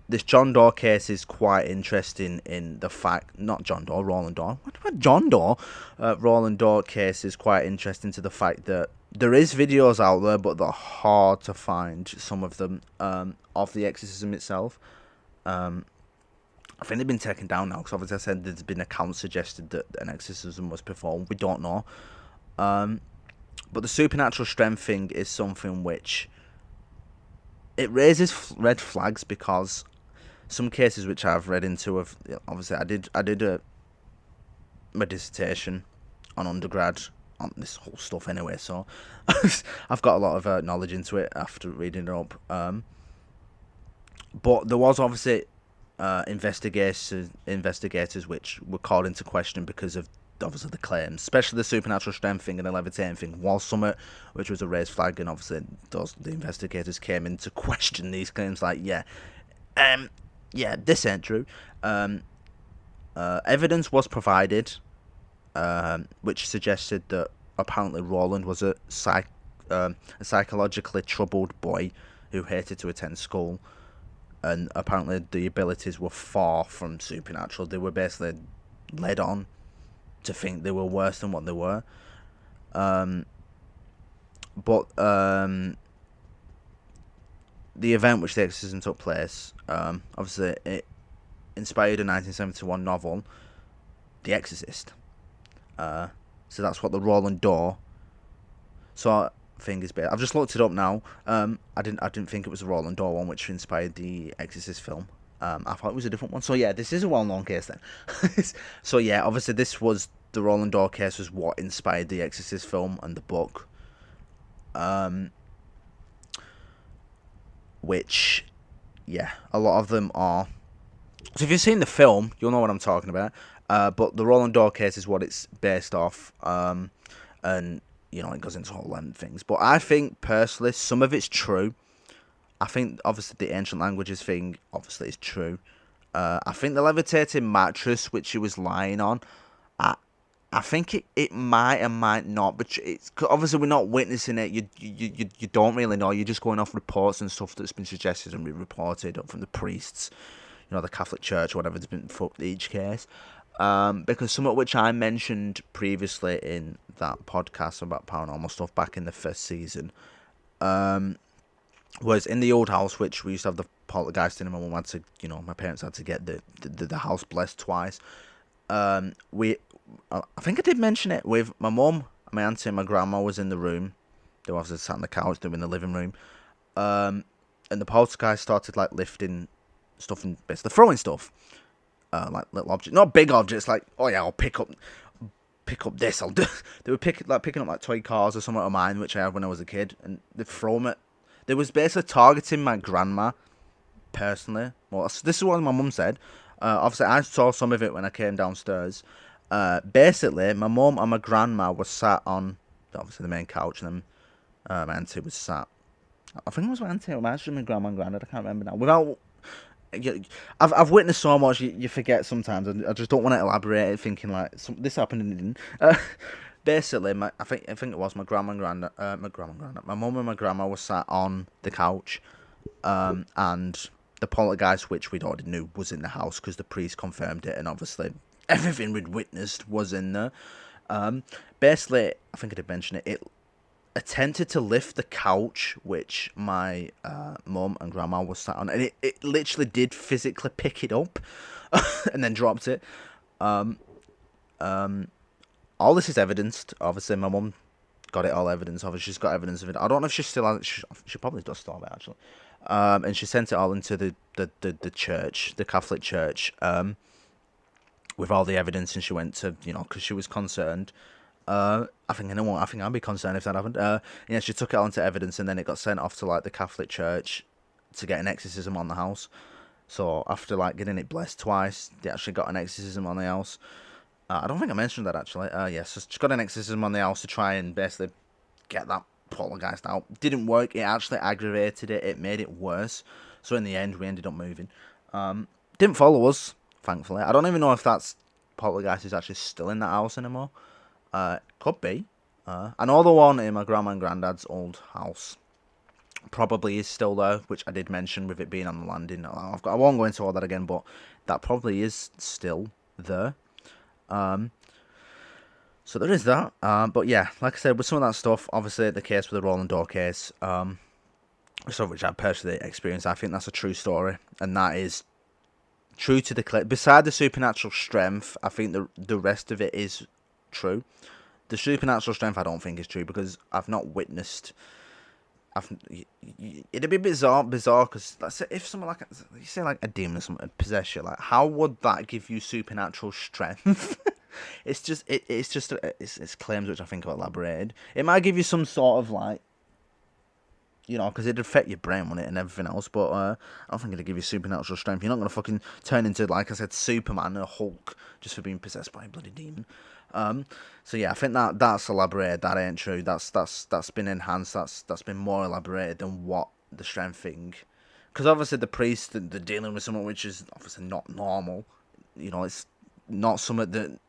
this John Doe case is quite interesting in the fact, not John Doe, Roland Doe. What about John Doe? Roland Doe case is quite interesting to the fact that there is videos out there, but they're hard to find, some of them, of the exorcism itself. I think they've been taken down now, because obviously I said there's been accounts suggested that an exorcism was performed. We don't know. But the supernatural strength thing is something which it raises red flags, because some cases which I've read into have, obviously I did my dissertation on undergrad on this whole stuff anyway, so I've got a lot of knowledge into it after reading it up. But there was obviously investigators which were called into question because of obviously the claims, especially the supernatural strength thing and the levitating thing was something which was a raised flag, and obviously the investigators came in to question these claims, like this ain't true. Evidence was provided, which suggested that apparently Roland was a psychologically troubled boy who hated to attend school, and apparently the abilities were far from supernatural. They were basically led on to think they were worse than what they were. But the event which the exorcism took place, obviously it inspired a 1971 novel, The Exorcist. So that's what the Roland Doe thing is based. I've just looked it up now. I didn't think it was the Roland Doe one which inspired the Exorcist film. I thought it was a different one. So yeah, this is a well-known case then. So yeah, obviously this was the Roland Doe case was what inspired the Exorcist film and the book. Which, yeah, a lot of them are. So if you've seen the film, you'll know what I'm talking about. But the Roland Doe case is what it's based off. And it goes into all them things. But I think personally, some of it's true. I think obviously the ancient languages thing obviously is true. I think the levitating mattress which she was lying on, I I think it might and might not, but it's 'cause obviously we're not witnessing it. You don't really know. You're just going off reports and stuff that's been suggested and been reported from the priests, the Catholic Church, or whatever that's been for each case. Because some of which I mentioned previously in that podcast about paranormal stuff back in the first season, was in the old house, which we used to have the poltergeist in, and my mum had to, my parents had to get the house blessed twice. I think I did mention it with my mum, my auntie, and my grandma was in the room. They were obviously sat on the couch, they were in the living room. And the poltergeist started like lifting stuff and basically throwing stuff. Like little objects, not big objects. Like, oh yeah, I'll pick up this. I'll do. They were picking up like toy cars or something of mine, which I had when I was a kid, and they throw them at. They was basically targeting my grandma, personally. Well, this is what my mum said. Obviously, I saw some of it when I came downstairs. Basically, my mum and my grandma were sat on obviously the main couch, and then my auntie was sat. I think it was my auntie or my grandma and granddad. I can't remember now. Without. I've witnessed so much, you forget sometimes. I just don't want to elaborate, thinking like this happened and it didn't. Basically, I think it was my grandma and granddad. My mum and my grandma were sat on the couch, and the poltergeist, which we'd already knew was in the house because the priest confirmed it, and obviously everything we'd witnessed was in there. Basically, I think I did mention it. It attempted to lift the couch which my mum and grandma was sat on, and it literally did physically pick it up and then dropped it. All this is evidenced. Obviously, my mum got it all evidence of it. She's got evidence of it. I don't know if she still has it. She probably does still have it, actually. And she sent it all into the church, the Catholic Church, with all the evidence, and she went to, because she was concerned. I think I'd be concerned if that happened. She took it on to evidence, and then it got sent off to like the Catholic Church to get an exorcism on the house. So after like getting it blessed twice, they actually got an exorcism on the house. I don't think I mentioned that actually. Yes, so she got an exorcism on the house to try and basically get that poltergeist out. Didn't work. It actually aggravated it. It made it worse. So in the end, we ended up moving. Didn't follow us, thankfully. I don't even know if that's poltergeist is actually still in that house anymore. Could be. I know the one in my grandma and granddad's old house probably is still there, which I did mention with it being on the landing. I won't go into all that again, but that probably is still there. So there is that. But yeah, like I said, with some of that stuff, obviously the case with the rolling door case, stuff which I personally experienced, I think that's a true story, and that is true to the clip. Beside the supernatural strength, I think the rest of it is true. The supernatural strength I don't think is true because I've not witnessed. It'd be bizarre because let's say if someone like you say like a demon or something possess you, like how would that give you supernatural strength? It's claims which I think are elaborated. It might give you some sort of like, because it'd affect your brain, wouldn't it, and everything else. But I don't think it'd give you supernatural strength. You're not gonna fucking turn into, like I said, Superman or Hulk just for being possessed by a bloody demon. So yeah, I think that's elaborated. That ain't true. That's been enhanced. That's been more elaborated than what the strength thing. Because obviously the priest, they're dealing with something which is obviously not normal. It's not something that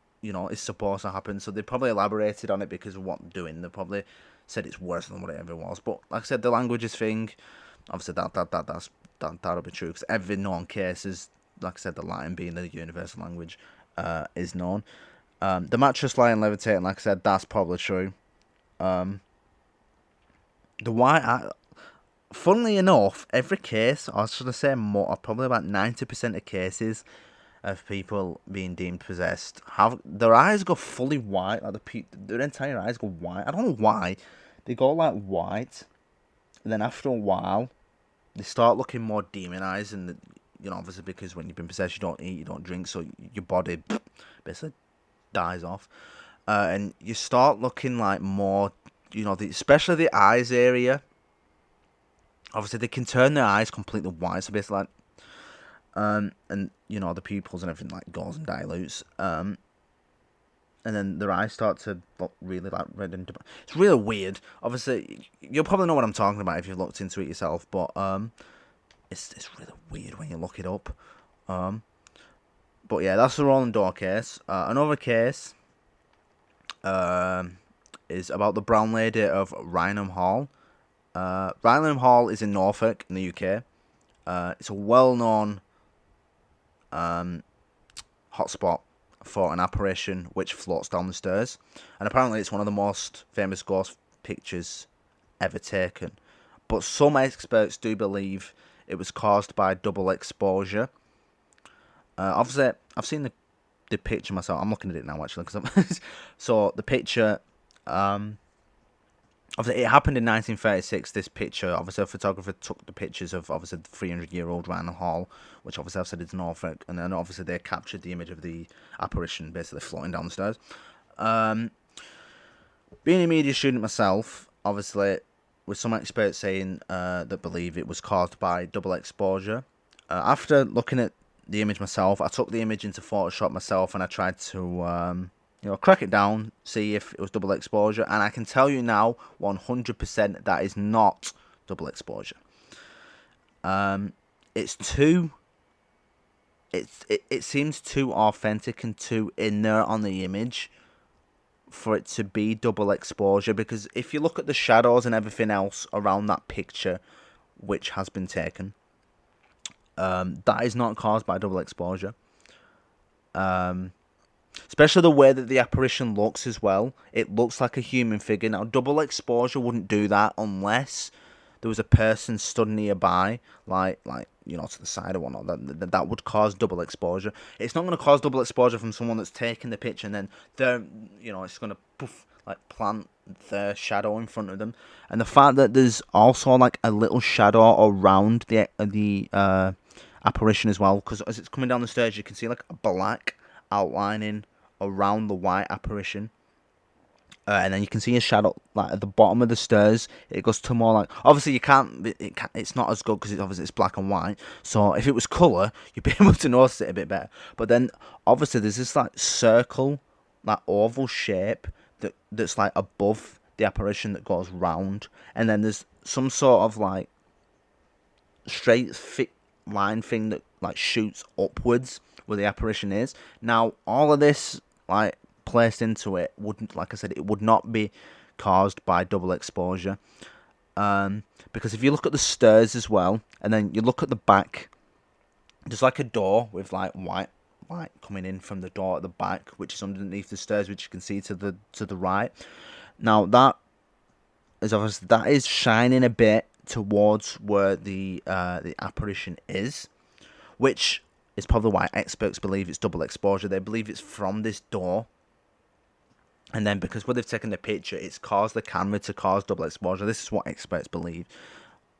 is supposed to happen. So they probably elaborated on it because of what they're doing. They probably said it's worse than what it ever was. But like I said, the languages thing, obviously that'll be true because every known case is, like I said, the Latin being the universal language, is known. The mattress lying levitating, like I said, that's probably true. The white, funnily enough, every case, or should I say more, probably about 90% of cases of people being deemed possessed have their eyes go fully white, like their entire eyes go white. I don't know why. They go like white, and then after a while, they start looking more demonized, and obviously because when you've been possessed, you don't eat, you don't drink, so your body basically dies off, and you start looking like more, especially the eyes area. Obviously, they can turn their eyes completely white, so basically, like, and the pupils and everything like goes and dilutes, and then their eyes start to look really like red and. It's really weird. Obviously, you'll probably know what I'm talking about if you've looked into it yourself, but it's really weird when you look it up. But yeah, that's the rolling door case. Another case is about the brown lady of Raynham Hall. Raynham Hall is in Norfolk in the UK. It's a well-known hotspot for an apparition which floats down the stairs, and apparently it's one of the most famous ghost pictures ever taken. But some experts do believe it was caused by double exposure. Obviously, I've seen the picture myself. I'm looking at it now actually, because so the picture. Obviously, it happened in 1936. This picture, obviously, a photographer took the pictures of obviously the 300-year-old Randall Hall, which obviously I've said is Norfolk, and then obviously they captured the image of the apparition basically floating down the stairs. Being a media student myself, obviously, with some experts saying that believe it was caused by double exposure. After looking at the image myself, I took the image into Photoshop myself and I tried to crack it down, see if it was double exposure, and I can tell you now, 100% that is not double exposure. It's too. It seems too authentic and too in there on the image for it to be double exposure, because if you look at the shadows and everything else around that picture, which has been taken, that is not caused by double exposure. Especially the way that the apparition looks as well. It looks like a human figure. Now, double exposure wouldn't do that unless there was a person stood nearby, like to the side or whatnot. That would cause double exposure. It's not going to cause double exposure from someone that's taking the picture and then it's going to plant their shadow in front of them. And the fact that there's also like a little shadow around the apparition as well, because as it's coming down the stairs, you can see like a black outlining around the white apparition, and then you can see a shadow like at the bottom of the stairs. It goes to more like, obviously it's not as good because it's black and white, so if it was colour you'd be able to notice it a bit better. But then obviously there's this like circle, like oval shape that's like above the apparition that goes round, and then there's some sort of like straight thick line thing that like shoots upwards where the apparition is. Now, all of this like placed into it wouldn't, like I said, it would not be caused by double exposure. Because if you look at the stairs as well, and then you look at the back, there's like a door with like white light coming in from the door at the back, which is underneath the stairs, which you can see to the right. Now that is shining a bit towards where the apparition is, which is probably why experts believe it's double exposure. They believe it's from this door, and then because when they've taken the picture, it's caused the camera to cause double exposure. This is what experts believe,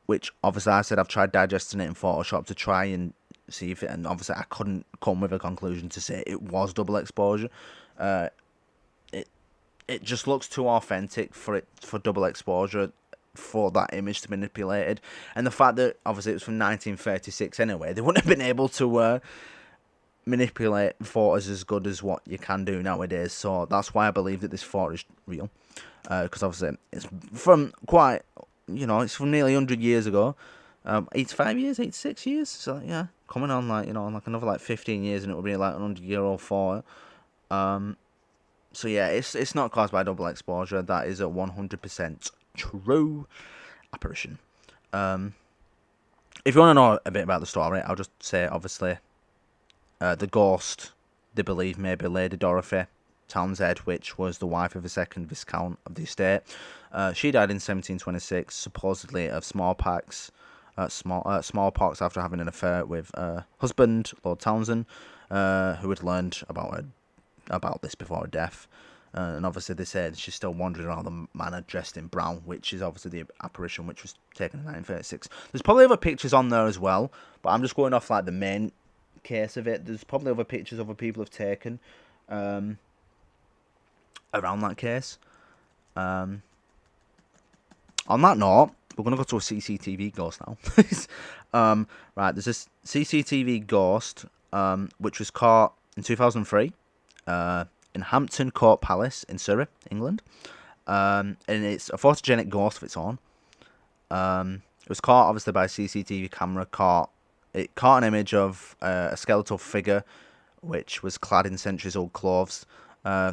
which obviously I said I've tried digesting it in Photoshop to try and see if it, and obviously I couldn't come with a conclusion to say it was double exposure. It just looks too authentic for double exposure for that image to be manipulated, and the fact that obviously it was from 1936 anyway, they wouldn't have been able to manipulate photos as good as what you can do nowadays. So that's why I believe that this photo is real, because obviously it's from it's from nearly 100 years ago, 85 years, 86 years. So yeah, coming on like another like 15 years, and it will be like a 100-year-old photo. So yeah, it's not caused by double exposure. That is a 100% true apparition. If you want to know a bit about the story, I'll just say obviously the ghost, they believe, may be Lady Dorothy Townsend, which was the wife of the second Viscount of the estate. She died in 1726, supposedly of smallpox. Smallpox after having an affair with her husband, Lord Townsend, who had learned about this before her death. And obviously they said she's still wandering around the manor dressed in brown, which is obviously the apparition which was taken in 1936. There's probably other pictures on there as well, but I'm just going off like the main case of it. There's probably other pictures other people have taken around that case. On that note, we're going to go to a CCTV ghost now. Right, there's this CCTV ghost which was caught in 2003 in Hampton Court Palace in Surrey, England. And it's a photogenic ghost of its own. It was caught obviously by a CCTV camera. It caught an image of a skeletal figure which was clad in centuries-old clothes,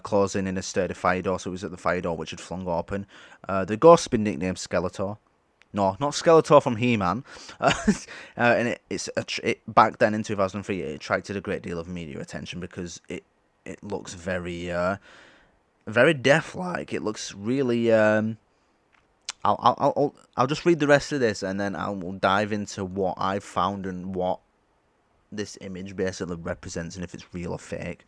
closing in a sturdy fire door. So it was at the fire door which had flung open. The ghost has been nicknamed Skeletor. No, not Skeletor from He-Man. And back then in 2003, it attracted a great deal of media attention because it looks very very death-like. It looks really. I'll just read the rest of this and then I'll dive into what I've found and what this image basically represents and if it's real or fake.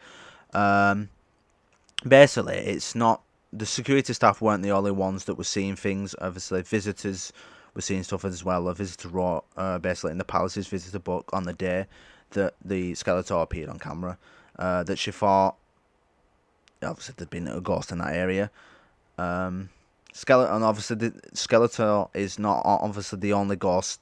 Basically, it's not. The security staff weren't the only ones that were seeing things. Obviously, visitors were seeing stuff as well. A visitor wrote, basically in the palace's visitor book on the day that the Skeletor appeared on camera, that she thought, obviously, there'd been a ghost in that area. And obviously, the Skeletor is not obviously the only ghost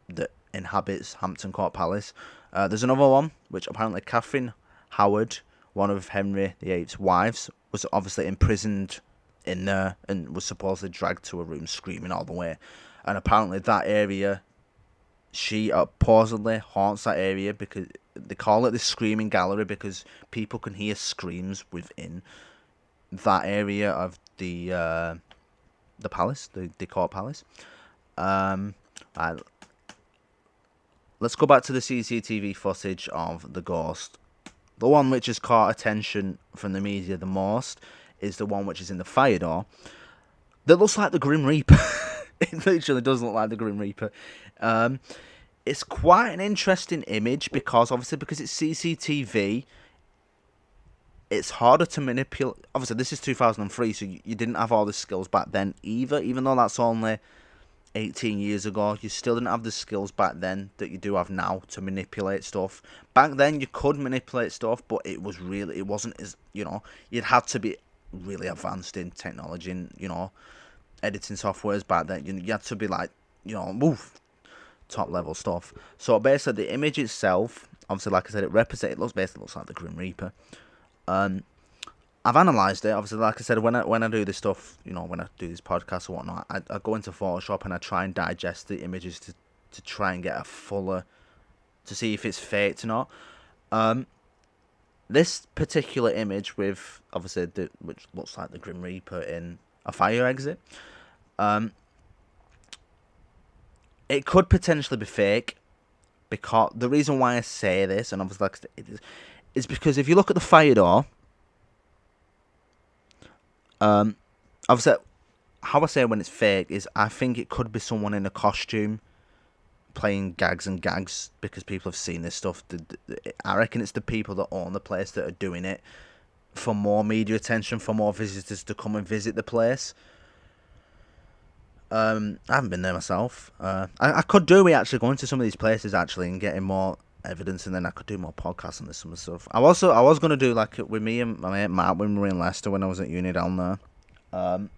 that inhabits Hampton Court Palace. There's another one, which apparently Catherine Howard, one of Henry VIII's wives, was obviously imprisoned in there and was supposedly dragged to a room screaming all the way. And apparently that area, she supposedly haunts that area because they call it the screaming gallery because people can hear screams within that area of the palace, the court palace. Let's go back to the CCTV footage of the ghost. The one which has caught attention from the media the most is the one which is in the fire door. That looks like the Grim Reaper. It literally does look like the Grim Reaper. It's quite an interesting image because it's CCTV, it's harder to manipulate. Obviously, this is 2003, so you didn't have all the skills back then either. Even though that's only 18 years ago, you still didn't have the skills back then that you do have now to manipulate stuff. Back then you could manipulate stuff, but it wasn't as, you'd had to be really advanced in technology and, editing softwares back then. You had to be like, top level stuff. So basically the image itself, obviously like I said, it looks like the Grim Reaper. I've analysed it. Obviously, like I said, when I do this stuff, when I do this podcast or whatnot, I go into Photoshop and I try and digest the images to try and get a fuller, to see if it's faked or not. This particular image with, obviously, which looks like the Grim Reaper in a fire exit, it could potentially be fake, because the reason why I say this, and obviously like it is because if you look at the fire door, obviously, how I say when it's fake is I think it could be someone in a costume playing gags and gags because people have seen this stuff. I reckon it's the people that own the place that are doing it for more media attention, for more visitors to come and visit the place. I haven't been there myself. I could do it actually, going to some of these places actually and getting more evidence, and then I could do more podcasts on this sort of stuff. I was going to do like with me and my mate Matt when we were in Leicester when I was at uni down there.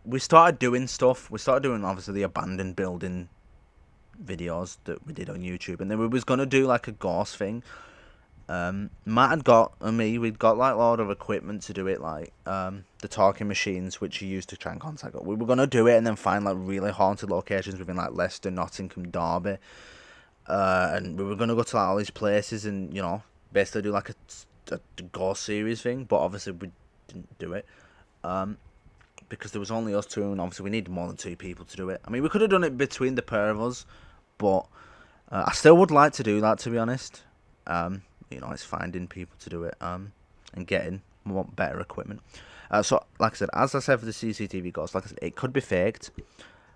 We started doing stuff. We started doing obviously the abandoned building videos that we did on YouTube, and then we was going to do like a ghost thing. Matt had got, and me, we'd got like a lot of equipment to do it, like the talking machines which you use to try and contact us. We were going to do it and then find like really haunted locations within like Leicester, Nottingham, Derby. And we were going to go to like all these places and, basically do like a ghost series thing, but obviously we didn't do it. Because there was only us two, and obviously we needed more than two people to do it. I mean, we could have done it between the pair of us, but I still would like to do that, to be honest. It's finding people to do it and getting better equipment. So, like I said, as I said for the CCTV ghost, like I said, it could be faked,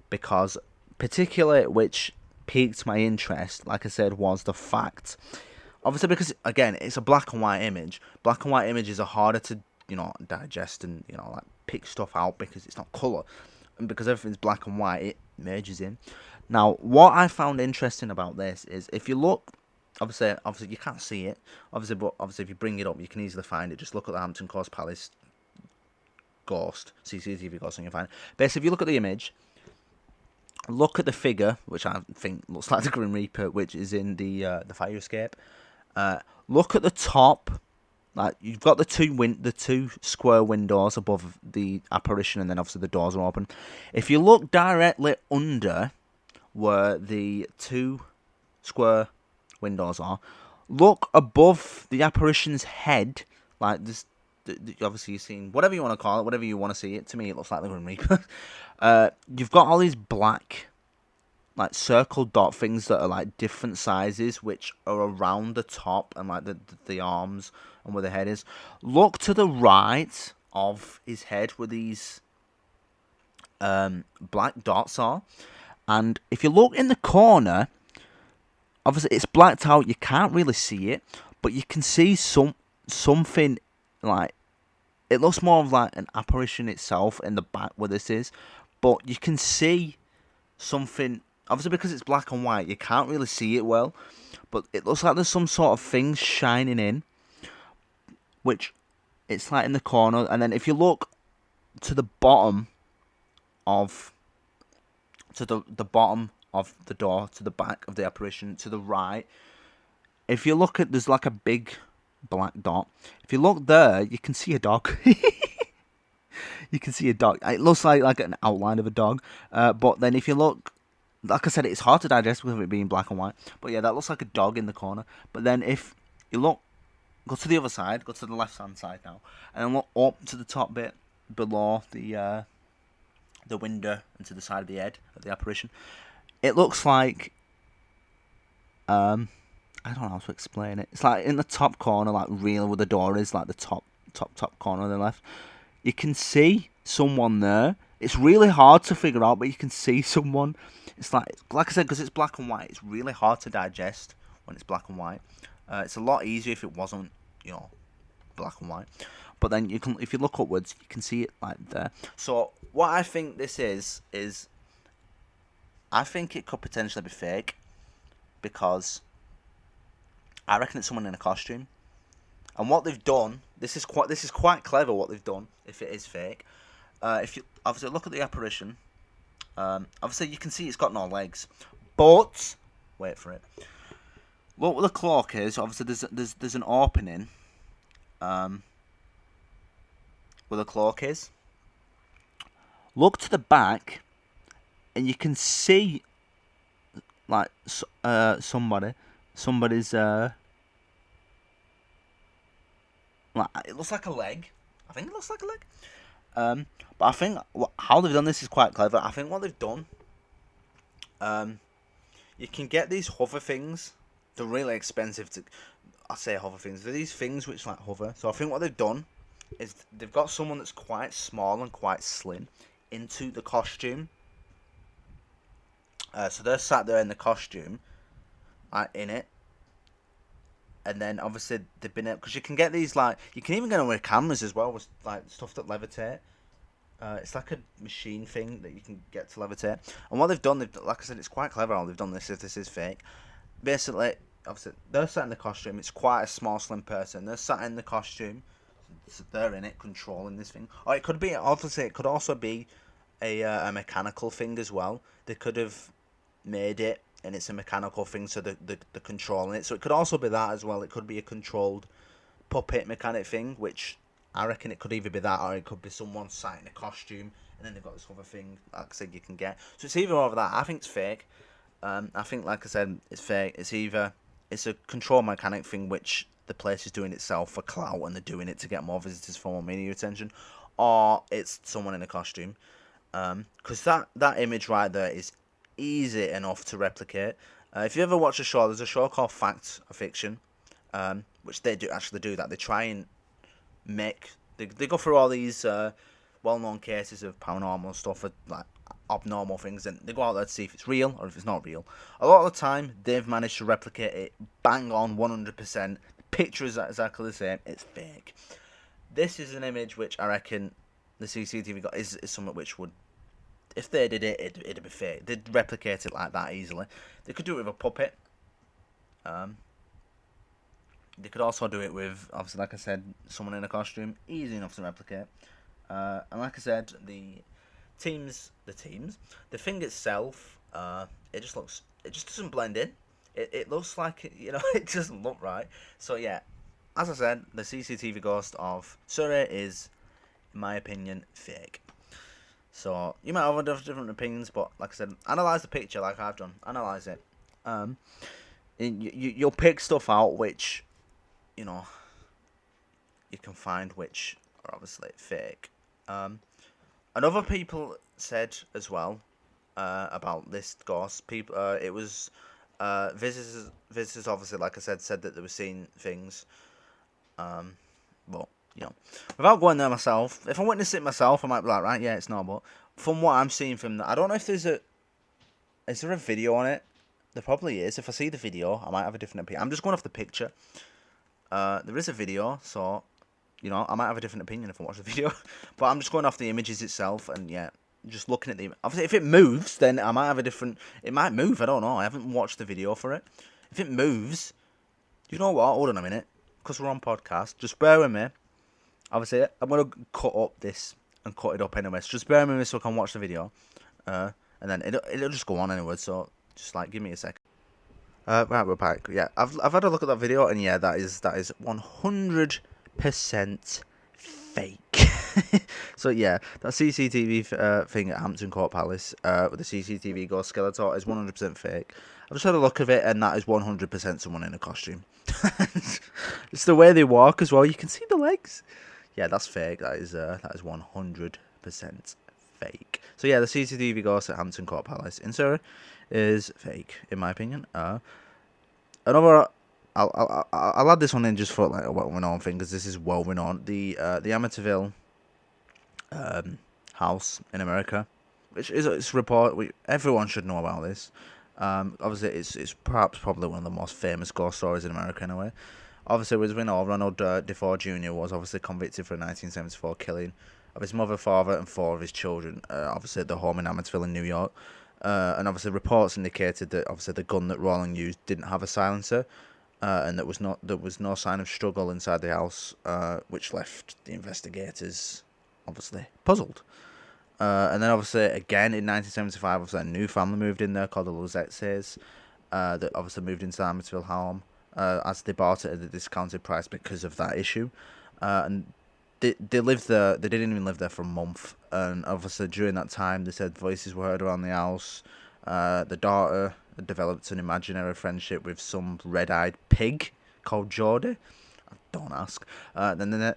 because particularly which piqued my interest, like I said, was the fact, obviously, because again, it's a black and white image. Black and white images are harder to digest and like pick stuff out because it's not colour, and because everything's black and white, it merges in. Now, what I found interesting about this is if you look, obviously you can't see it, but if you bring it up, you can easily find it. Just look at the Hampton Court Palace ghost, CCTV ghost, and you'll find it. Basically, if you look at the image, look at the figure, which I think looks like the Grim Reaper, which is in the fire escape. Look at the top. Like, you've got the two square windows above the apparition, and then obviously the doors are open. If you look directly under where the two square windows are, Look above the apparition's head, like this. Obviously, you've seen whatever you want to call it, whatever you want to see it. To me, it looks like the Grim Reaper. You've got all these black, like circle dot things that are like different sizes, which are around the top and like the arms and where the head is. Look to the right of his head where these black dots are, and if you look in the corner, obviously it's blacked out. You can't really see it, but you can see something like it looks more of like an apparition itself in the back where this is, but you can see something. Obviously, because it's black and white, you can't really see it well, but it looks like there's some sort of thing shining in, which it's like in the corner. And then if you look to the bottom of the bottom of the door, to the back of the apparition, to the right, if you look at, there's like a big black dot. If you look there, you can see a dog. You can see a dog. It looks like an outline of a dog. But then if you look, like I said, it's hard to digest with it being black and white. But yeah, that looks like a dog in the corner. But then if you look, go to the other side, go to the left-hand side now, and then look up to the top bit below the window and to the side of the head of the apparition. It looks like, I don't know how to explain it. It's like in the top corner, like real where the door is, like the top corner on the left. You can see someone there. It's really hard to figure out, but you can see someone. It's like I said, because it's black and white, it's really hard to digest when it's black and white. It's a lot easier if it wasn't, black and white. But then you can, if you look upwards, you can see it like there. So what I think this is I think it could potentially be fake, because I reckon it's someone in a costume. And what they've done, this is quite clever. What they've done, if it is fake, if you obviously look at the apparition, obviously you can see it's got no legs, but wait for it. Look where the cloak is. Obviously there's an opening, where the cloak is. Look to the back, and you can see like somebody's like, it looks like a leg. I think it looks like a leg. But I think how they've done this is quite clever. I think what they've done, you can get these hover things. They're really expensive to. I say hover things. They're these things which like hover. So I think what they've done is they've got someone that's quite small and quite slim into the costume. So they're sat there in the costume, in it. And then obviously they've been able, because you can get these, like, you can even get them with cameras as well, with like stuff that levitate. It's like a machine thing that you can get to levitate. And what they've done, like I said, it's quite clever how they've done this. If this is fake, basically, obviously they're sat in the costume. It's quite a small, slim person. They're sat in the costume. So they're in it, controlling this thing. Or it could be, obviously, it could also be a mechanical thing as well. They could have made it, and it's a mechanical thing, so they're controlling it. So it could also be that as well. It could be a controlled puppet mechanic thing, which I reckon it could either be that, or it could be someone sat in a costume, and then they've got this other thing, like I said, you can get. So it's either over that. I think it's fake. I think, like I said, it's fake. It's either it's a control mechanic thing, which the place is doing itself for clout, and they're doing it to get more visitors for more media attention, or it's someone in a costume. Because that image right there is easy enough to replicate. If you ever watch a show, there's a show called Fact or Fiction, which they actually do that. They try and they go through all these well-known cases of paranormal stuff, like abnormal things, and they go out there to see if it's real or if it's not real. A lot of the time, they've managed to replicate it bang on 100%. The picture is exactly the same. It's fake. This is an image which I reckon the CCTV got is something which would, if they did it, it'd be fake. They'd replicate it like that easily. They could do it with a puppet. They could also do it with, obviously, like I said, someone in a costume. Easy enough to replicate. And like I said, the thing itself, it just doesn't blend in. It looks like, it doesn't look right. So yeah, as I said, the CCTV ghost of Surrey is, in my opinion, fake. So you might have different opinions, but like I said, analyze the picture like I've done. Analyze it. you'll pick stuff out which, you know, you can find which are obviously fake. And other people said as well about this ghost. People, it was visitors. Visitors obviously, like I said that they were seeing things. But you know, without going there myself, if I witness it myself, I might be like, right, yeah, it's normal. From what I'm seeing from that, I don't know if is there a video on it. There probably is. If I see the video, I might have a different opinion. I'm just going off the picture. There is a video, so you know, I might have a different opinion if I watch the video. But I'm just going off the images itself, and yeah, just looking at the. Obviously, if it moves, then I might have a different. It might move. I don't know. I haven't watched the video for it. If it moves, you know what? Hold on a minute, because we're on podcast. Just bear with me. Obviously, I'm gonna cut up this and cut it up anyway. So just bear with me so I can watch the video, and then it'll just go on anyway. So just like give me a sec. Right, we're back. Yeah, I've had a look at that video, and yeah, that is 100% fake. So yeah, that CCTV thing at Hampton Court Palace with the CCTV ghost skeleton is 100% fake. I just had a look of it, and that is 100% someone in a costume. It's the way they walk as well. You can see the legs. Yeah, that's fake. That is 100% fake. So yeah, the CCTV ghost at Hampton Court Palace in Surrey is fake, in my opinion. Another, I'll add this one in just for like a well-known thing, because this is well-known. The Amityville house in America, which is it's report. Everyone should know about this. Obviously, it's probably one of the most famous ghost stories in America anyway. Obviously, as we know, Ronald DeFore Jr. was obviously convicted for a 1974 killing of his mother, father, and 4 of his children. Obviously, at the home in Amityville in New York. And obviously, reports indicated that obviously the gun that Rowling used didn't have a silencer, and there was no sign of struggle inside the house, which left the investigators obviously puzzled. And then obviously again in 1975, obviously a new family moved in there called the Lozetzes, that obviously moved into the Amityville home, as they bought it at a discounted price because of that issue, and they lived there. They didn't even live there for a month, and obviously during that time, they said voices were heard around the house. The daughter had developed an imaginary friendship with some red-eyed pig called Geordie. Don't ask. And then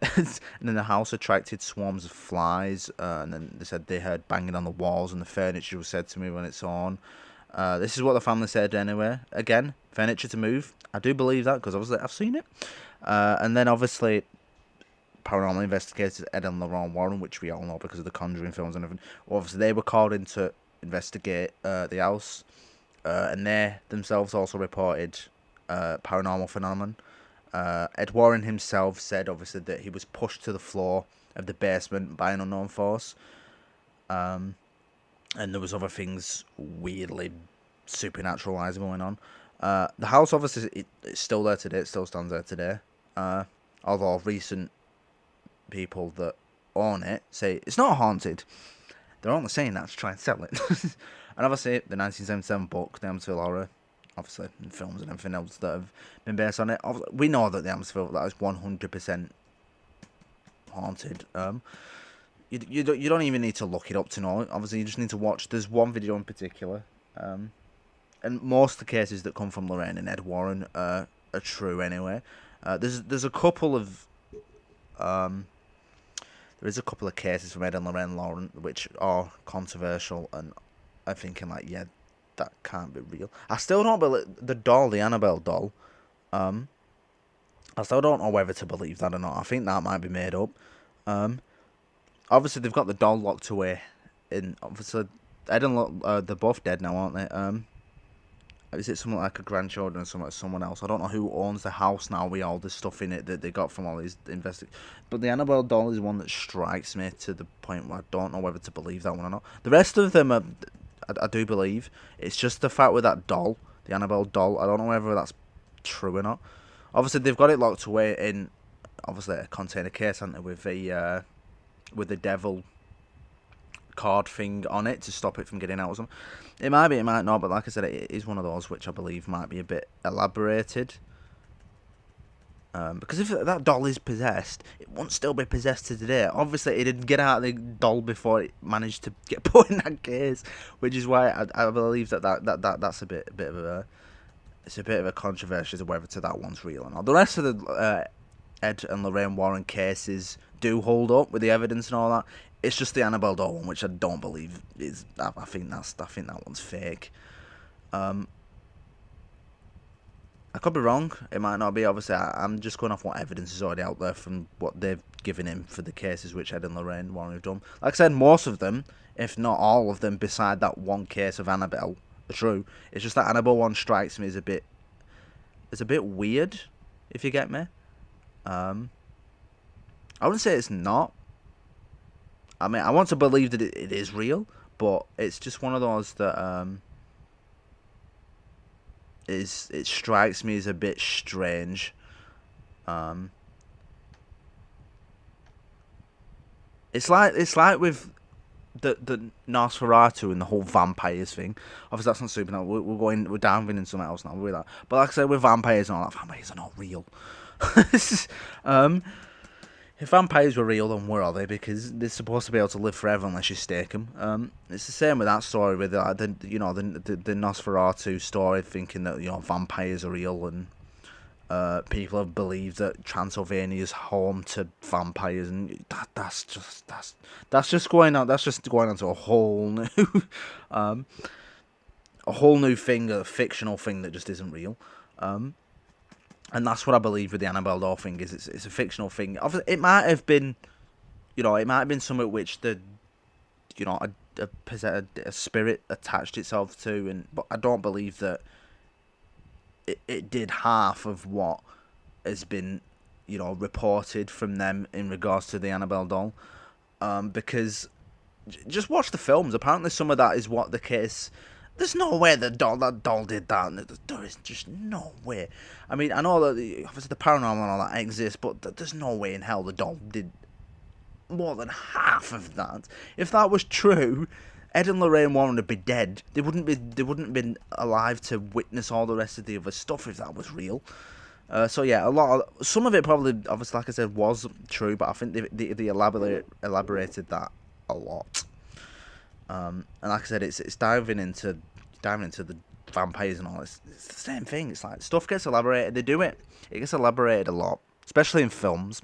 the house attracted swarms of flies, and then they said they heard banging on the walls, and the furniture was said to move on its own. This is what the family said anyway. Again, furniture to move. I do believe that because obviously I've seen it. And then obviously paranormal investigators Ed and Lorraine Warren, which we all know because of the Conjuring films and everything. Obviously, they were called in to investigate the house, and they themselves also reported paranormal phenomenon. Ed Warren himself said, obviously, that he was pushed to the floor of the basement by an unknown force, and there was other things weirdly supernatural-wise going on. The house, obviously, it's still there today. It still stands there today. Although recent people that own it say it's not haunted. They're only saying that to try and sell it. And obviously, the 1977 book, The Amityville Horror, obviously, and films and everything else that have been based on it. We know that the Amityville, that is 100% haunted. You don't even need to look it up to know it. Obviously, you just need to watch. There's one video in particular, and most of the cases that come from Lorraine and Ed Warren are true anyway. There's a couple of there is a couple of cases from Ed and Lorraine Lauren which are controversial, and I'm thinking like, yeah, that can't be real. I still don't believe the doll, the Annabelle doll. I still don't know whether to believe that or not. I think that might be made up. Obviously they've got the doll locked away in. Obviously, Ed and they're both dead now, aren't they? Is it someone like a grandchildren or someone else? I don't know who owns the house now with all this stuff in it that they got from all these investigators. But the Annabelle doll is one that strikes me to the point where I don't know whether to believe that one or not. The rest of them I do believe. It's just the fact with that doll, the Annabelle doll, I don't know whether that's true or not. Obviously, they've got it locked away in, obviously, a container case, haven't they, with the devil card thing on it to stop it from getting out or something. It might be, it might not, but like I said, it is one of those which I believe might be a bit elaborated. Because if that doll is possessed, it won't still be possessed to today. Obviously, it didn't get out of the doll before it managed to get put in that case, which is why I believe that's a bit of a it's a bit of a controversy as to whether that one's real or not. The rest of the Ed and Lorraine Warren cases do hold up with the evidence and all that. It's just the Annabelle doll one, which I don't believe is. I think that one's fake. I could be wrong. It might not be. Obviously, I'm just going off what evidence is already out there from what they've given him for the cases which Ed and Lorraine Warren have done. Like I said, most of them, if not all of them, beside that one case of Annabelle, are true. It's just that Annabelle one strikes me as a bit weird, if you get me. I wouldn't say it's not. I mean, I want to believe that it is real, but it's just one of those that it strikes me as a bit strange. It's like with the Nosferatu and the whole vampires thing. Obviously, that's not super. Now we're diving into something else now with that. But like I said, with vampires and all that, vampires are not real. If vampires were real, then where are they? Because they're supposed to be able to live forever unless you stake them. It's the same with that story with the Nosferatu story, thinking that vampires are real, and people have believed that Transylvania is home to vampires, and that's just going on. That's just going on to a whole new thing, a fictional thing that just isn't real. And that's what I believe with the Annabelle doll thing. Is it's a fictional thing. Obviously, it might have been, something which a spirit attached itself to, but I don't believe that it did half of what has been, reported from them in regards to the Annabelle doll. Because just watch the films. Apparently, some of that is what the case. There's no way that doll did that. There is just no way. I mean, I know that obviously the paranormal and all that exists, but there's no way in hell the doll did more than half of that. If that was true, Ed and Lorraine Warren would be dead. They wouldn't have been alive to witness all the rest of the other stuff if that was real. So yeah, some of it probably, obviously, like I said, was true, but I think they elaborated that a lot. And like I said, it's diving into the vampires and all. It's the same thing. It's like stuff gets elaborated. They do it. It gets elaborated a lot, especially in films.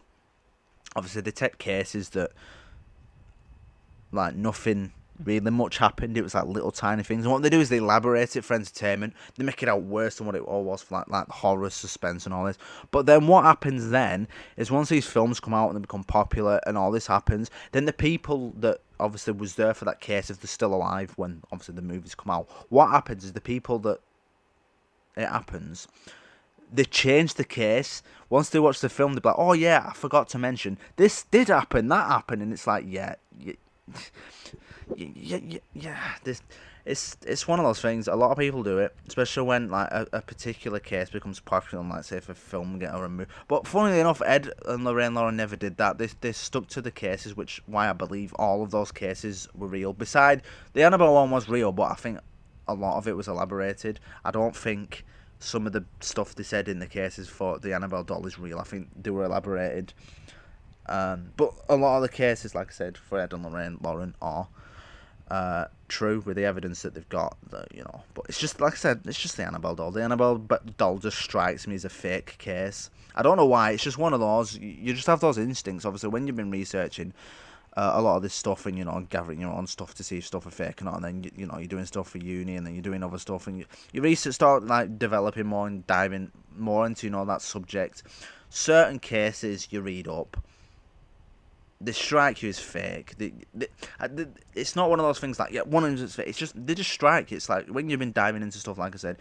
Obviously, they take cases that like nothing really much happened. It was like little tiny things, and what they do is they elaborate it for entertainment. They make it out worse than what it all was for like horror, suspense, and all this. But then what happens then is once these films come out and they become popular, and all this happens, then the people that obviously was there for that case, if they're still alive when obviously the movies come out, what happens is the people that it happens, they change the case. Once they watch the film, they're like, oh yeah, I forgot to mention this did happen, that happened, and it's like, yeah. It's one of those things. A lot of people do it, especially when like a particular case becomes popular, like say if a film get a movie. But funnily enough, Ed and Lorraine Lauren never did that. They stuck to the cases, which why I believe all of those cases were real. Beside the Annabelle one was real, but I think a lot of it was elaborated. I don't think some of the stuff they said in the cases for the Annabelle doll is real. I think they were elaborated. But a lot of the cases, like I said, for Ed and Lorraine Lauren are true with the evidence that they've got, but it's just, like I said, it's just the Annabelle doll. The Annabelle doll just strikes me as a fake case. I don't know why, it's just one of those, you just have those instincts, obviously, when you've been researching a lot of this stuff and, gathering your own stuff to see if stuff are fake or not, and then, you're doing stuff for uni, and then you're doing other stuff, and you research, start, like, developing more and diving more into, that subject. Certain cases you read up, they strike you as fake. It's not one of those things like, yeah, 100% fake. It's just, they just strike you. It's like, when you've been diving into stuff, like I said,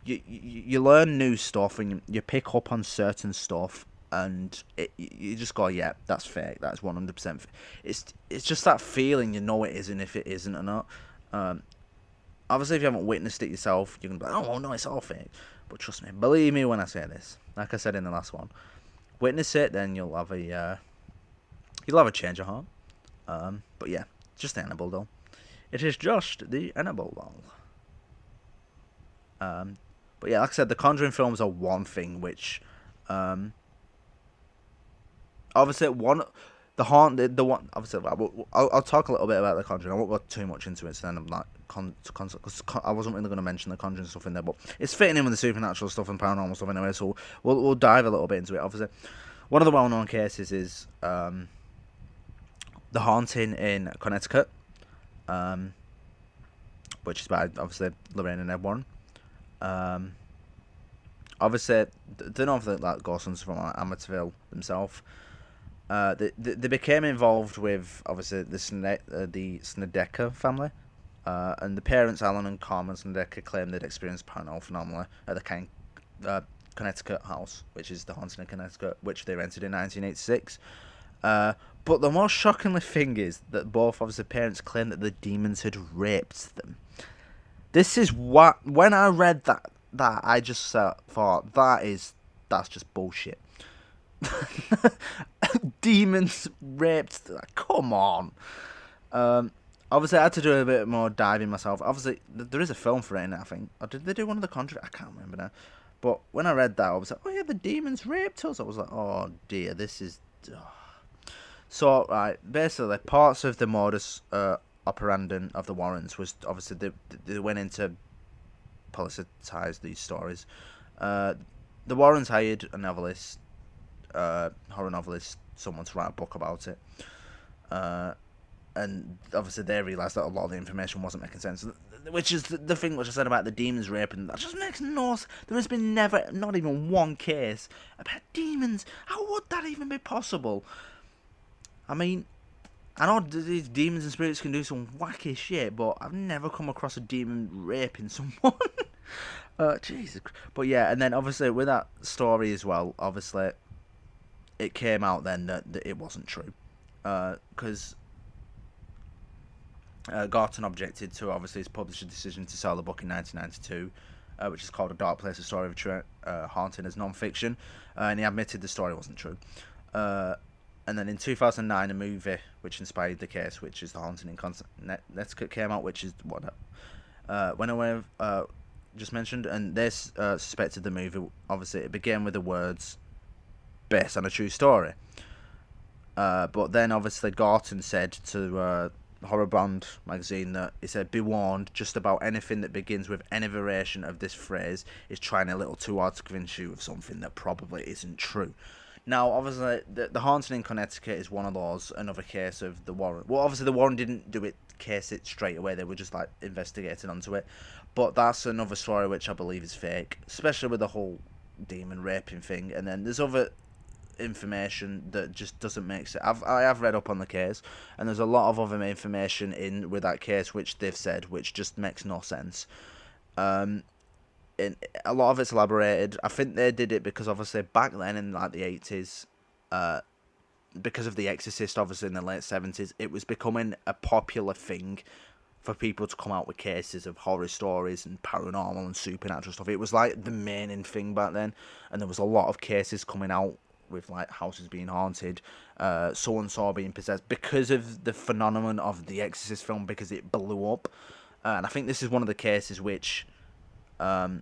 you learn new stuff, and you pick up on certain stuff, and you just go, yeah, that's fake. That's 100% fake. It's just that feeling, it isn't if it isn't or not. Obviously, if you haven't witnessed it yourself, you can be like, oh, no, it's all fake. But trust me, believe me when I say this. Like I said in the last one, witness it, then you'll have a change of heart. But yeah, just the Annabelle doll. It is just the Annabelle doll. But yeah, like I said, the Conjuring films are one thing which, obviously the one. Obviously, I'll talk a little bit about the Conjuring. I won't go too much into it, so then I'm like because I wasn't really going to mention the Conjuring stuff in there, but it's fitting in with the supernatural stuff and paranormal stuff anyway. So we'll dive a little bit into it. Obviously, one of the well-known cases is the haunting in Connecticut, which is by obviously Lorraine and Ed Warren. Obviously, they know that ghost hunters from Amityville themselves. They became involved with obviously the Snedeker family, and the parents Alan and Carmen Snedeker claimed they'd experienced paranormal phenomena at the Connecticut house, which is the haunting in Connecticut, which they rented in 1986. But the most shockingly thing is that both obviously parents claimed that the demons had raped them. This is what when I read that I just thought that's just bullshit. Demons raped. Come on. Obviously, I had to do a bit more diving myself. Obviously, there is a film for it in it, I think. Or did they do one of the Conjuring? I can't remember now. But when I read that, I was like, oh yeah, the demons raped us. I was like, oh dear, this is... So, right, basically, parts of the modus operandi of the Warrens was, obviously, they went into publicise these stories. The Warrens hired a novelist, horror novelist, someone to write a book about it. And obviously they realised that a lot of the information wasn't making sense. Which is the thing which I said about the demons raping. That just makes no sense. There has been not even one case about demons. How would that even be possible? I mean, I know these demons and spirits can do some wacky shit, but I've never come across a demon raping someone. Jesus. But yeah, and then obviously with that story as well, obviously it came out then that it wasn't true. Because Garton objected to obviously his publisher's decision to sell the book in 1992, which is called A Dark Place, a story of a true haunting as non-fiction, and he admitted the story wasn't true. And then in 2009, a movie which inspired the case, which is The Haunting in Connecticut, came out, which is what went away just mentioned, and they suspected the movie, obviously it began with the words based on a true story. But then obviously Garton said to Horror Bond magazine that he said, be warned, just about anything that begins with any variation of this phrase is trying a little too hard to convince you of something that probably isn't true. Now, obviously, the haunting in Connecticut is one of those, another case of the Warren. Well, obviously, the Warren didn't case it straight away. They were just, investigating onto it. But that's another story which I believe is fake, especially with the whole demon raping thing. And then there's other information that just doesn't make sense. I have read up on the case, and there's a lot of other information in with that case which they've said, which just makes no sense. A lot of it's elaborated. I think they did it because obviously back then in the 80s, because of The Exorcist, obviously in the late 70s, it was becoming a popular thing for people to come out with cases of horror stories and paranormal and supernatural stuff. It was like the main thing back then, and there was a lot of cases coming out with houses being haunted, so and so being possessed because of the phenomenon of the Exorcist film, because it blew up. And I think this is one of the cases which got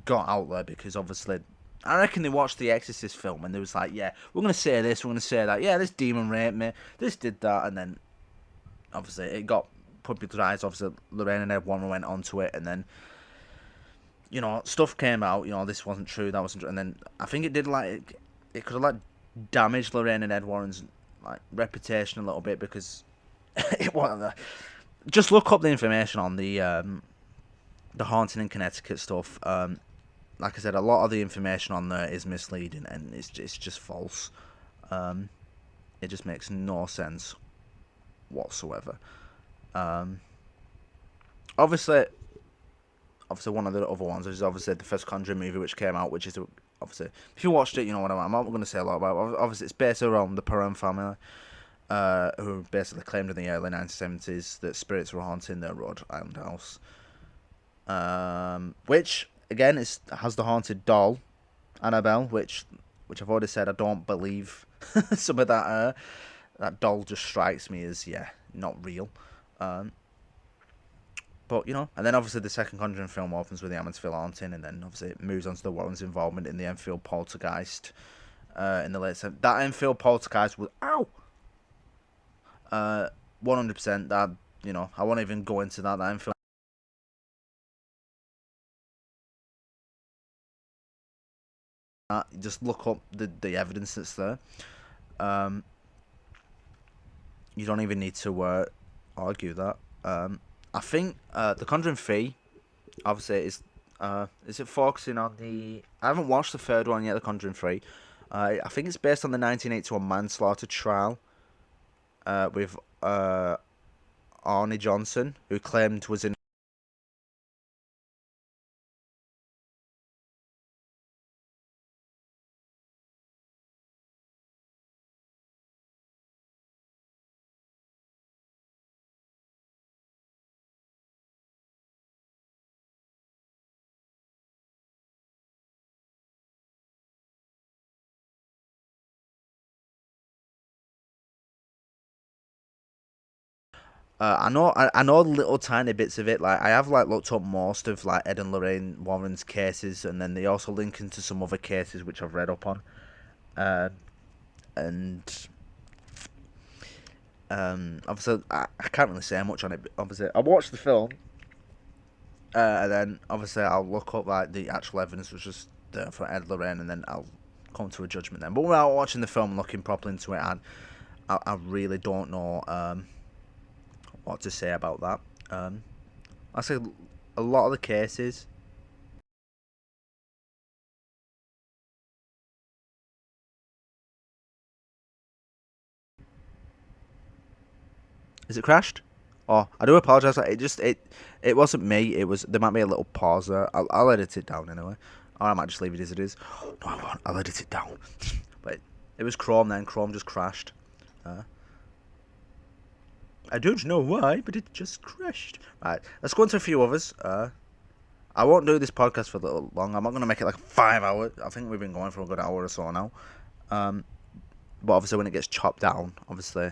out there because obviously I reckon they watched the Exorcist film and they was like, yeah, we're going to say this, we're going to say that, yeah, this demon raped me, this did that, and then obviously it got publicised. Obviously Lorraine and Ed Warren went onto it, and then stuff came out, this wasn't true, that wasn't true, and then I think it did it could have damaged Lorraine and Ed Warren's reputation a little bit, because it wasn't. Just look up the information on the haunting in Connecticut stuff. Like I said, a lot of the information on there is misleading and it's just false. It just makes no sense whatsoever. Obviously one of the other ones is obviously the first Conjuring movie which came out, which is obviously, if you watched it, you know what I'm not going to say a lot about it. Obviously it's based around the Perron family, who basically claimed in the early 1970s that spirits were haunting their Rhode Island house, which again has the haunted doll Annabelle, which I've already said I don't believe. Some of that doll just strikes me as not real. But and then obviously the second Conjuring film opens with the Amityville haunting, and then obviously it moves on to the Warrens' involvement in the Enfield poltergeist in the late 70s. That Enfield poltergeist was 100% that I won't even go into that info. Just look up the evidence that's there. Um, you don't even need to argue that. I think The Conjuring 3, obviously, is it focusing on the... I haven't watched the third one yet, The Conjuring 3. I think it's based on the 1981 manslaughter trial with Arnie Johnson, who claimed was in... I know little tiny bits of it. Like I have like looked up most of like Ed and Lorraine Warren's cases, and then they also link into some other cases which I've read up on. Uh, and obviously I can't really say much on it. But obviously, I watched the film, and then obviously I'll look up like the actual evidence was just there for Ed Lorraine, and then I'll come to a judgment then. But without watching the film, and looking properly into it, I really don't know what to say about that. I say a lot of the cases. Is it crashed? Oh, I do apologise. It wasn't me. It was there might be a little pause there. I'll edit it down anyway, or I might just leave it as it is. No, I won't. I'll edit it down. But it was Chrome then. Chrome just crashed. Uh, I don't know why, but it just crashed. Right, let's go into a few others. I won't do this podcast for a little long. I'm not gonna make it like 5 hours. I think we've been going for a good hour or so now. Um, but obviously when it gets chopped down, obviously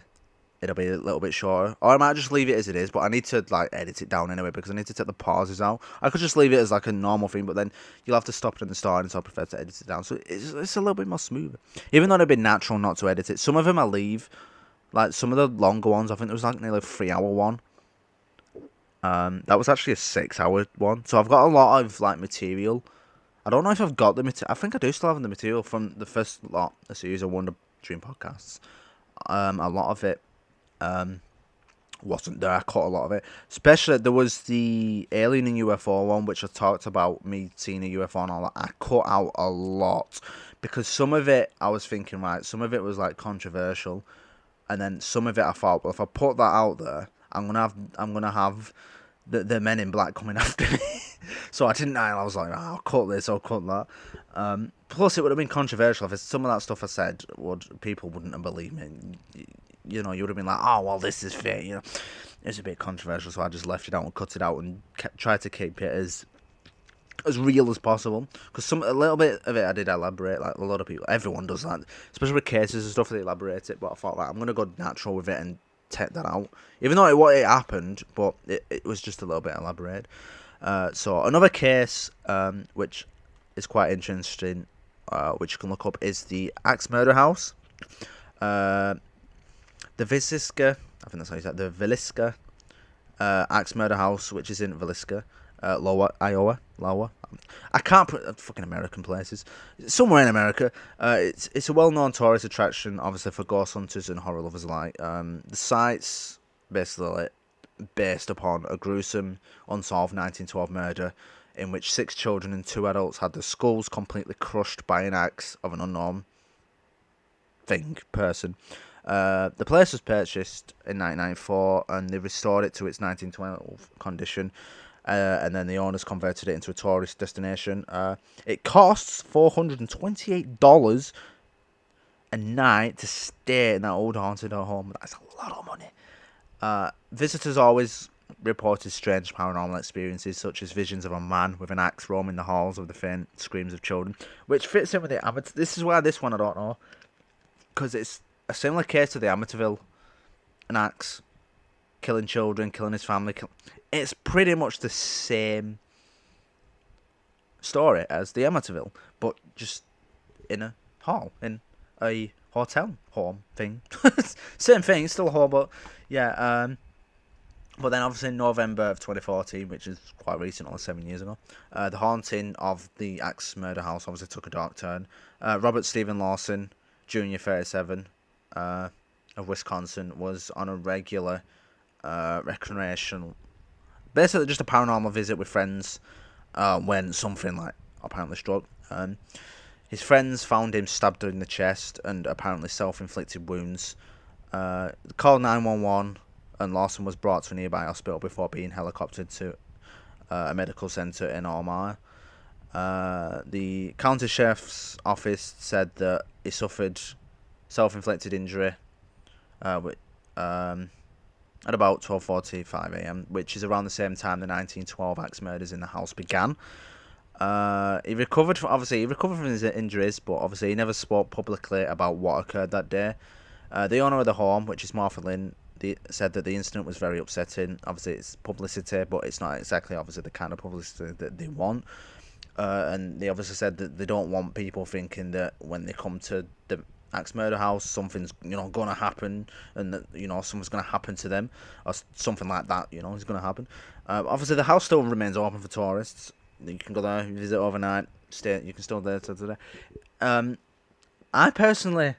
it'll be a little bit shorter. Or I might just leave it as it is, but I need to like edit it down anyway because I need to take the pauses out. I could just leave it as like a normal thing, but then you'll have to stop it in the start, and so I prefer to edit it down. So it's a little bit more smoother. Even though it'd be natural not to edit it. Some of them I leave. Like some of the longer ones, I think there was like nearly a 3 hour one. That was actually a 6 hour one. So I've got a lot of like material. I don't know if I've got the material. I think I do still have the material from the first lot, the series of Wonder Dream podcasts. A lot of it wasn't there. I caught a lot of it. Especially there was the alien and UFO one, which I talked about me seeing a UFO and all that. I cut out a lot because some of it I was thinking right, some of it was like controversial, and then some of it I thought, well, if I put that out there, I'm gonna have the Men in Black coming after me. So I didn't. I was like, oh, I'll cut this, I'll cut that. Plus, it would have been controversial if some of that stuff I said people wouldn't have believed me. You know, you would have been like, oh, well, this is fake. You know, it's a bit controversial, so I just left it out and cut it out and tried to keep it as real as possible. Because a little bit of it I did elaborate. Like a lot of people, everyone does that, especially with cases and stuff. They elaborate it, but I thought like I'm gonna go natural with it and take that out. Even though it happened, but it was just a little bit elaborate. So another case, which is quite interesting, which you can look up, is the Axe Murder House. The Villisca, I think that's how you say it, the Villisca Axe Murder House, which is in Villisca, Iowa. I can't put fucking American places. Somewhere in America. It's a well-known tourist attraction, obviously for ghost hunters and horror lovers alike. The site's basically based upon a gruesome, unsolved 1912 murder in which 6 children and 2 adults had their skulls completely crushed by an axe of an unknown person. The place was purchased in 1994 and they restored it to its 1912 condition, and then the owners converted it into a tourist destination. It costs $428 a night to stay in that old haunted home. That's a lot of money. Visitors always reported strange paranormal experiences, such as visions of a man with an axe roaming the halls with the faint screams of children, which fits in with the Amateur. This is why this one I don't know, because it's a similar case to the Amityville, an axe killing children, killing his family. It's pretty much the same story as the Amityville, but just in a hall, in a hotel home thing. Same thing, still a hall, but yeah. But then, obviously, in November of 2014, which is quite recent, only 7 years ago, the haunting of the Axe murder house obviously took a dark turn. Robert Stephen Lawson, Jr., 37, of Wisconsin, was on a regular recreational, basically just a paranormal visit with friends when something like apparently struck. His friends found him stabbed in the chest and apparently self-inflicted wounds. Called 911, and Lawson was brought to a nearby hospital before being helicoptered to a medical centre in Omaha. The county sheriff's office said that he suffered self-inflicted injury at about 12:45 a.m., which is around the same time the 1912 axe murders in the house began. He recovered from his injuries, but obviously he never spoke publicly about what occurred that day. The owner of the home, which is Martha Lynn, said that the incident was very upsetting. Obviously, it's publicity, but it's not exactly obviously the kind of publicity that they want. And they obviously said that they don't want people thinking that when they come to the axe murder house, something's going to happen, and that something's going to happen to them, or something like that. Is going to happen. Obviously, the house still remains open for tourists. You can go there, visit overnight, stay. You can still there till today. I personally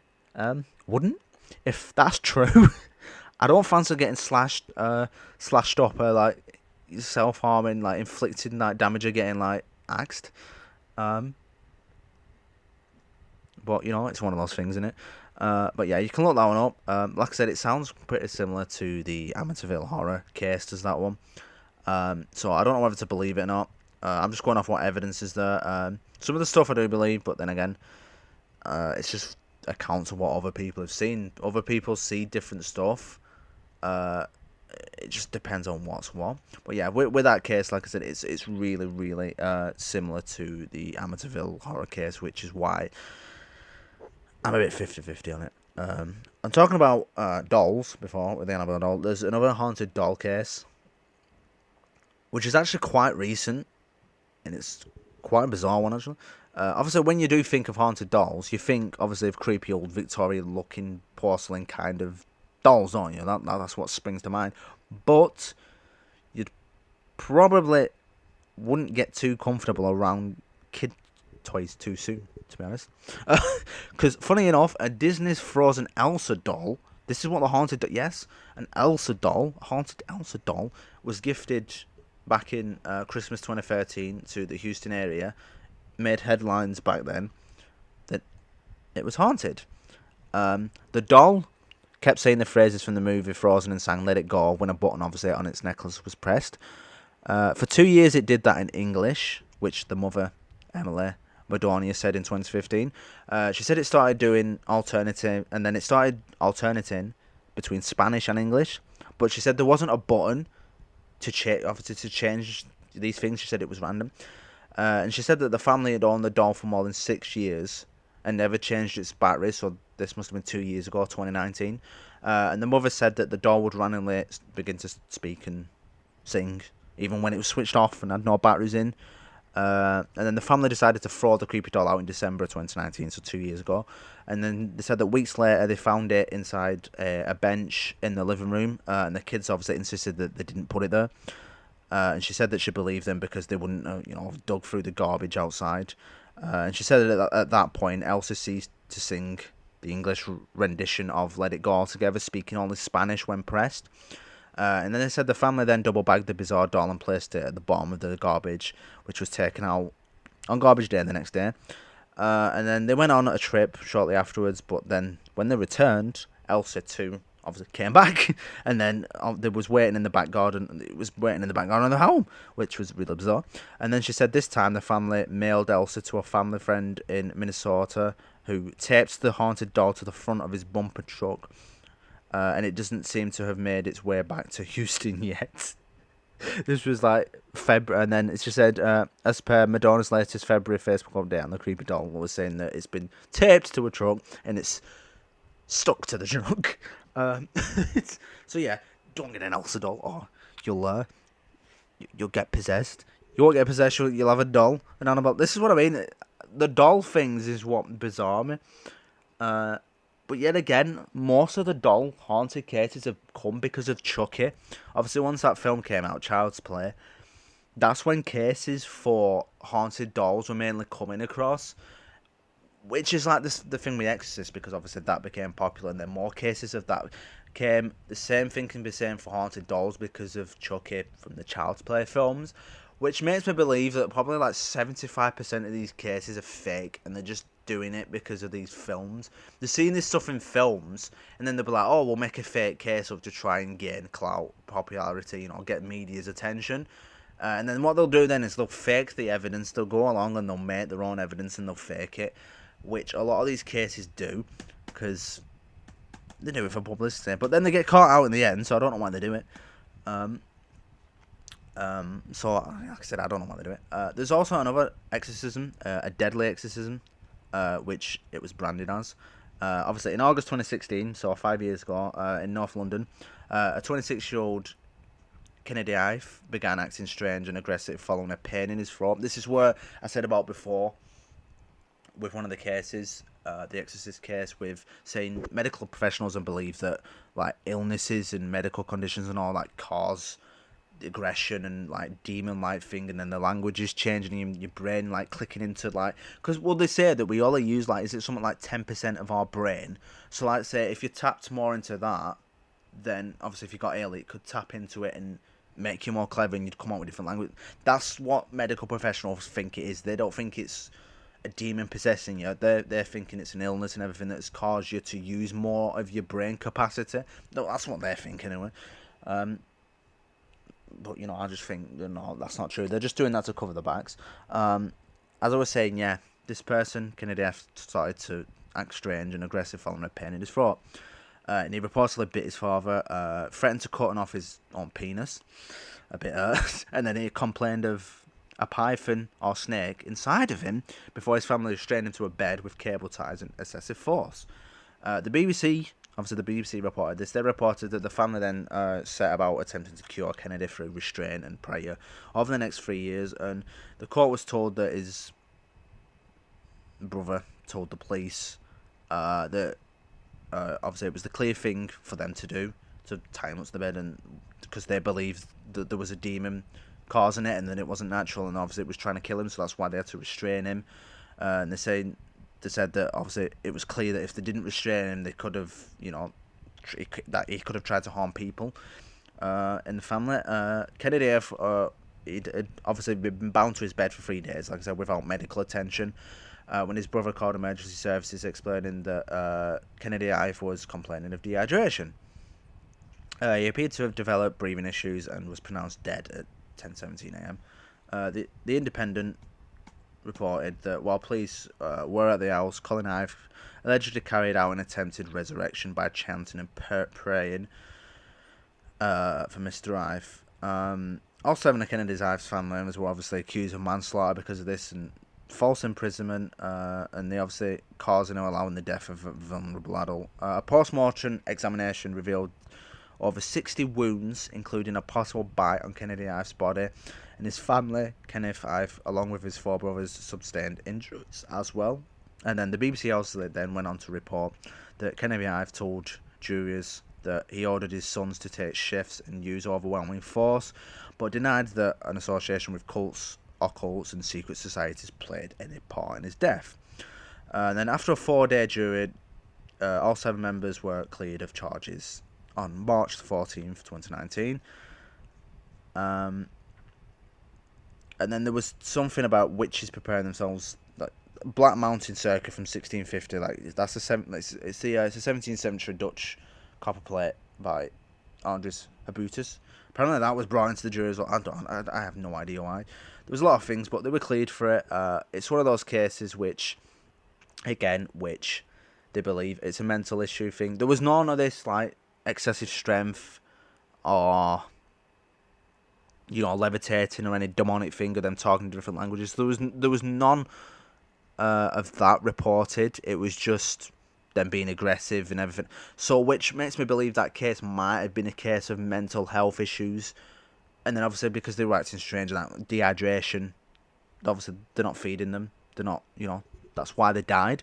wouldn't, if that's true. I don't fancy getting slashed up, or like self harming, like inflicting like damage, or getting like axed. But it's one of those things, isn't it? But yeah, you can look that one up. Like I said, it sounds pretty similar to the Amityville horror case, does that one? So I don't know whether to believe it or not. I'm just going off what evidence is there. Some of the stuff I do believe, but then again, it's just accounts of what other people have seen. Other people see different stuff. It just depends on what's what. But yeah, with that case, like I said, it's really, really similar to the Amityville horror case, which is why I'm a bit 50-50 on it. I'm talking about dolls before, with the Annabelle doll. There's another haunted doll case, which is actually quite recent, and it's quite a bizarre one, actually. Obviously, when you do think of haunted dolls, you think, obviously, of creepy old Victorian-looking porcelain kind of dolls, don't you? That's what springs to mind. But you'd probably wouldn't get too comfortable around kid toys too soon, to be honest. Because, funny enough, a Disney's Frozen Elsa doll, this is what the haunted... Yes, an Elsa doll, a haunted Elsa doll, was gifted back in Christmas 2013 to the Houston area. Made headlines back then that it was haunted. The doll kept saying the phrases from the movie Frozen and sang "Let It Go" when a button, obviously, on its necklace was pressed. For 2 years, it did that in English, which the mother, Emily Madonia, said in 2015. She said it started doing alternative, and then it started alternating between Spanish and English. But she said there wasn't a button to change these things. She said it was random. And she said that the family had owned the doll for more than 6 years and never changed its battery, so this must have been 2 years ago, 2019. And the mother said that the doll would randomly begin to speak and sing, even when it was switched off and had no batteries in. And then the family decided to throw the creepy doll out in December 2019, so 2 years ago. And then they said that weeks later they found it inside a bench in the living room, and the kids obviously insisted that they didn't put it there. And she said that she believed them because they wouldn't, have dug through the garbage outside. And she said that at that point, Elsa ceased to sing the English rendition of "Let It Go" altogether, speaking only Spanish when pressed. And then they said the family then double-bagged the bizarre doll and placed it at the bottom of the garbage, which was taken out on garbage day the next day. And then they went on a trip shortly afterwards, but then when they returned, Elsa too obviously came back, and then there was waiting in the back garden. It was waiting in the back garden of the home, which was really bizarre. And then she said this time the family mailed Elsa to a family friend in Minnesota, who taped the haunted doll to the front of his bumper truck. And it doesn't seem to have made its way back to Houston yet. This was like February, and then she said, as per Madonna's latest February Facebook update on the creepy doll, was saying that it's been taped to a truck and it's stuck to the truck. So yeah, don't get an Elsa doll, or you'll get possessed. You won't get possessed. You'll have a doll. And This is what I mean. The doll things is what bizarre me. But yet again, most of the doll haunted cases have come because of Chucky. Obviously, once that film came out, Child's Play, that's when cases for haunted dolls were mainly coming across. Which is like this, the thing with Exorcist, because obviously that became popular, and then more cases of that came. The same thing can be said for haunted dolls because of Chucky from the Child's Play films, which makes me believe that probably like 75% of these cases are fake, and they're just doing it because of these films. They're seeing this stuff in films, and then they'll be like, "Oh, we'll make a fake case up to try and gain clout, popularity, get media's attention." And then what they'll do then is they'll fake the evidence. They'll go along and they'll make their own evidence and they'll fake it, which a lot of these cases do, because they do it for publicity. But then they get caught out in the end, so I don't know why they do it. So, like I said, I don't know why they do it. There's also another exorcism, a deadly exorcism, which it was branded as. Obviously, in August 2016, so 5 years ago, in North London, a 26-year-old Kennedy Ive began acting strange and aggressive following a pain in his throat. This is where I said about before, with one of the cases, the Exorcist case, with saying medical professionals and believe that like illnesses and medical conditions and all like cause aggression and like demon-like thing, and then the language is changing and your brain like clicking into like, because they say that we only use like, is it something like 10% of our brain? So like say if you tapped more into that, then obviously if you got ill, it could tap into it and make you more clever, and you'd come out with different language. That's what medical professionals think it is. They don't think it's a demon possessing you. They're thinking it's an illness and everything that's caused you to use more of your brain capacity. No, that's what they're thinking anyway. But I just think no, that's not true. They're just doing that to cover the backs. As I was saying, yeah, this person, Kennedy F, started to act strange and aggressive following a pain in his throat. And he reportedly bit his father, threatened to cut off his own penis, a bit and then he complained of a python or snake inside of him before his family restrained him to a bed with cable ties and excessive force. The BBC reported this. They reported that the family then set about attempting to cure Kennedy through restraint and prayer over the next 3 years, and the court was told that his brother told the police that obviously it was the clear thing for them to do, to tie him up to the bed, and because they believed that there was a demon causing it and that it wasn't natural, and obviously it was trying to kill him, so that's why they had to restrain him. And they said that obviously it was clear that if they didn't restrain him, they could have, that he could have tried to harm people in the family. Kennedy he'd obviously been bound to his bed for 3 days, like I said, without medical attention. When his brother called emergency services explaining that Kennedy Ive was complaining of dehydration. He appeared to have developed breathing issues and was pronounced dead at 10:17 a.m. The Independent reported that while police were at the house, Colin Ive allegedly carried out an attempted resurrection by chanting and praying for Mr. Ive. All 7 of Kennedy's Ive's family members were obviously accused of manslaughter because of this and false imprisonment, and they obviously causing or allowing the death of a vulnerable adult. A post-mortem examination revealed over 60 wounds, including a possible bite on Kennedy Ive's body, and his family, Kenneth Ive, along with his 4 brothers, sustained injuries as well. And then the BBC also then went on to report that Kennedy Ive told jurors that he ordered his sons to take shifts and use overwhelming force, but denied that an association with cults, occults and secret societies played any part in his death. And then after a 4-day jury, all 7 members were cleared of charges on March 14th, 2019. And then there was something about witches preparing themselves, like Black Mountain Circuit from 1650. Like that's it's a 17th century Dutch copper plate by Andries Habutus. Apparently that was brought into the jury as well. I have no idea why. There was a lot of things, but they were cleared for it. It's one of those cases which they believe it's a mental issue thing. There was none of this like excessive strength or levitating or any demonic thing of them talking different languages. There was none of that reported. It was just them being aggressive and everything. So which makes me believe that case might have been a case of mental health issues. And then obviously because they were acting strange and that dehydration, obviously they're not feeding them. They're not, that's why they died.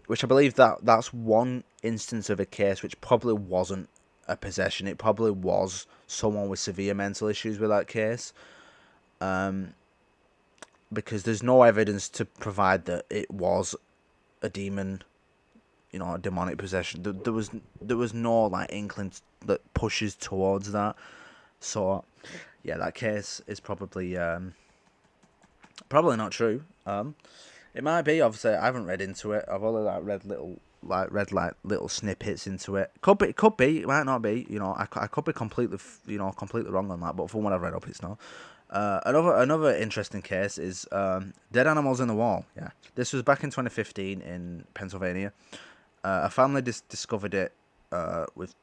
which I believe that's one instance of a case which probably wasn't a possession. It probably was someone with severe mental issues with that case, because there's no evidence to provide that it was a demon, a demonic possession. There was no like inkling that pushes towards that. So yeah, that case is probably not true. It might be. Obviously, I haven't read into it. I've only read little snippets into it. Could be. It might not be. I could be completely wrong on that. But from what I've read up, it's not. Another interesting case is dead animals in the wall. Yeah, this was back in 2015 in Pennsylvania. A family discovered it with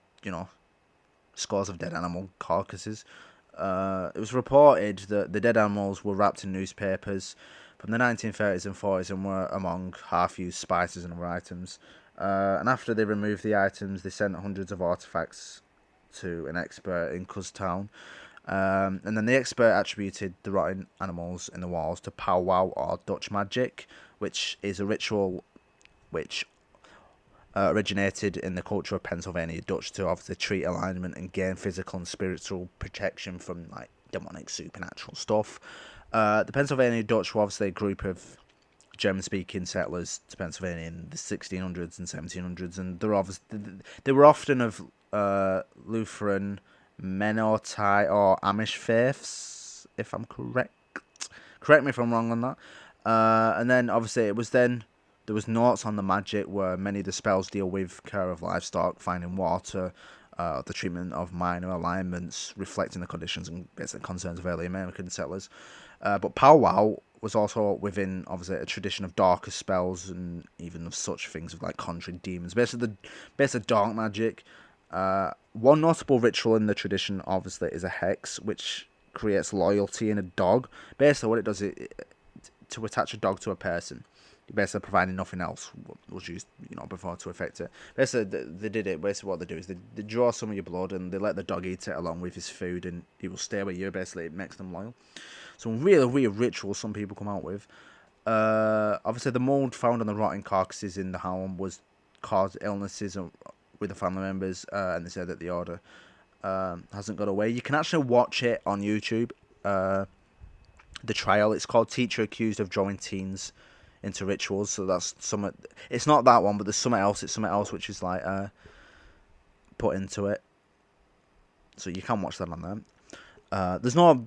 scores of dead animal carcasses. It was reported that the dead animals were wrapped in newspapers from the 1930s and 40s and were among half-used spices and other items. And after they removed the items, they sent hundreds of artifacts to an expert in Kutztown. And then the expert attributed the rotting animals in the walls to powwow or Dutch magic, which is a ritual which originated in the culture of Pennsylvania Dutch to obviously treat alignment and gain physical and spiritual protection from like demonic supernatural stuff. The Pennsylvania Dutch were obviously a group of German-speaking settlers to Pennsylvania in the 1600s and 1700s, and they were often of Lutheran, Mennonite, or Amish faiths, if I'm correct. Correct me if I'm wrong on that. And then obviously there was notes on the magic where many of the spells deal with care of livestock, finding water, the treatment of minor alignments, reflecting the conditions and basic concerns of early American settlers. But powwow was also within, obviously, a tradition of darker spells and even of such things as like conjuring demons. Basically dark magic. One notable ritual in the tradition, obviously, is a hex, which creates loyalty in a dog. Basically, what it does is to attach a dog to a person. Basically, providing nothing else was used, before to affect it. Basically, they did it. Basically, what they do is they draw some of your blood and they let the dog eat it along with his food, and he will stay with you. Basically, it makes them loyal. Some really weird rituals some people come out with. Obviously, the mold found on the rotting carcasses in the home was caused illnesses with the family members, and they said that the order hasn't got away. You can actually watch it on YouTube. The trial. It's called "Teacher Accused of Drawing Teens into Rituals." So that's some. It's not that one, but there's something else. It's something else which is like put into it. So you can watch that on there. There's no.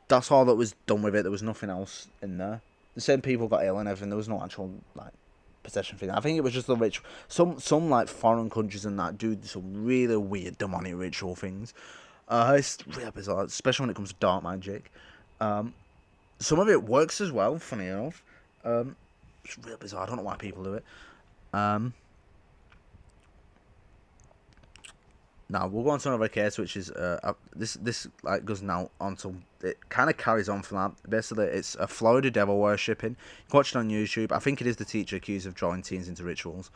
That's all that was done with it. There was nothing else in there. The same people got ill and everything. There was no actual like possession thing. I think it was just the ritual. Some like foreign countries and that do some really weird demonic ritual things. It's really bizarre, especially when it comes to dark magic. Some of it works as well. Funny enough, it's really bizarre. I don't know why people do it. Now we'll go on to another case, which is this like goes now onto it kind of carries on from that. Basically, it's a Florida devil worshipping. You can watch it on YouTube. I think it is the teacher accused of drawing teens into rituals.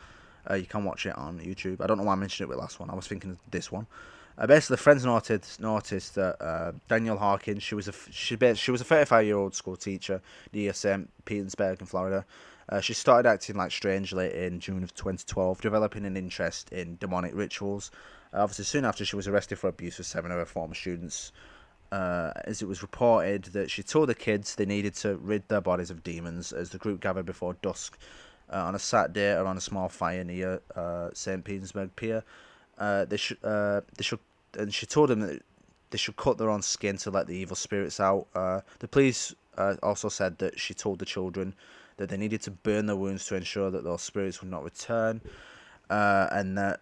You can watch it on YouTube. I don't know why I mentioned it with the last one. I was thinking of this one. Basically, friends noticed that Danielle Harkins, she was a 35-year-old school teacher near St. Petersburg in Florida. She started acting like strangely in June of 2012, developing an interest in demonic rituals. Obviously, soon after, she was arrested for abuse with 7 of her former students, as it was reported that she told the kids they needed to rid their bodies of demons as the group gathered before dusk on a Saturday around a small fire near St. Petersburg Pier. And she told them that they should cut their own skin to let the evil spirits out. The police also said that she told the children that they needed to burn their wounds to ensure that those spirits would not return, and that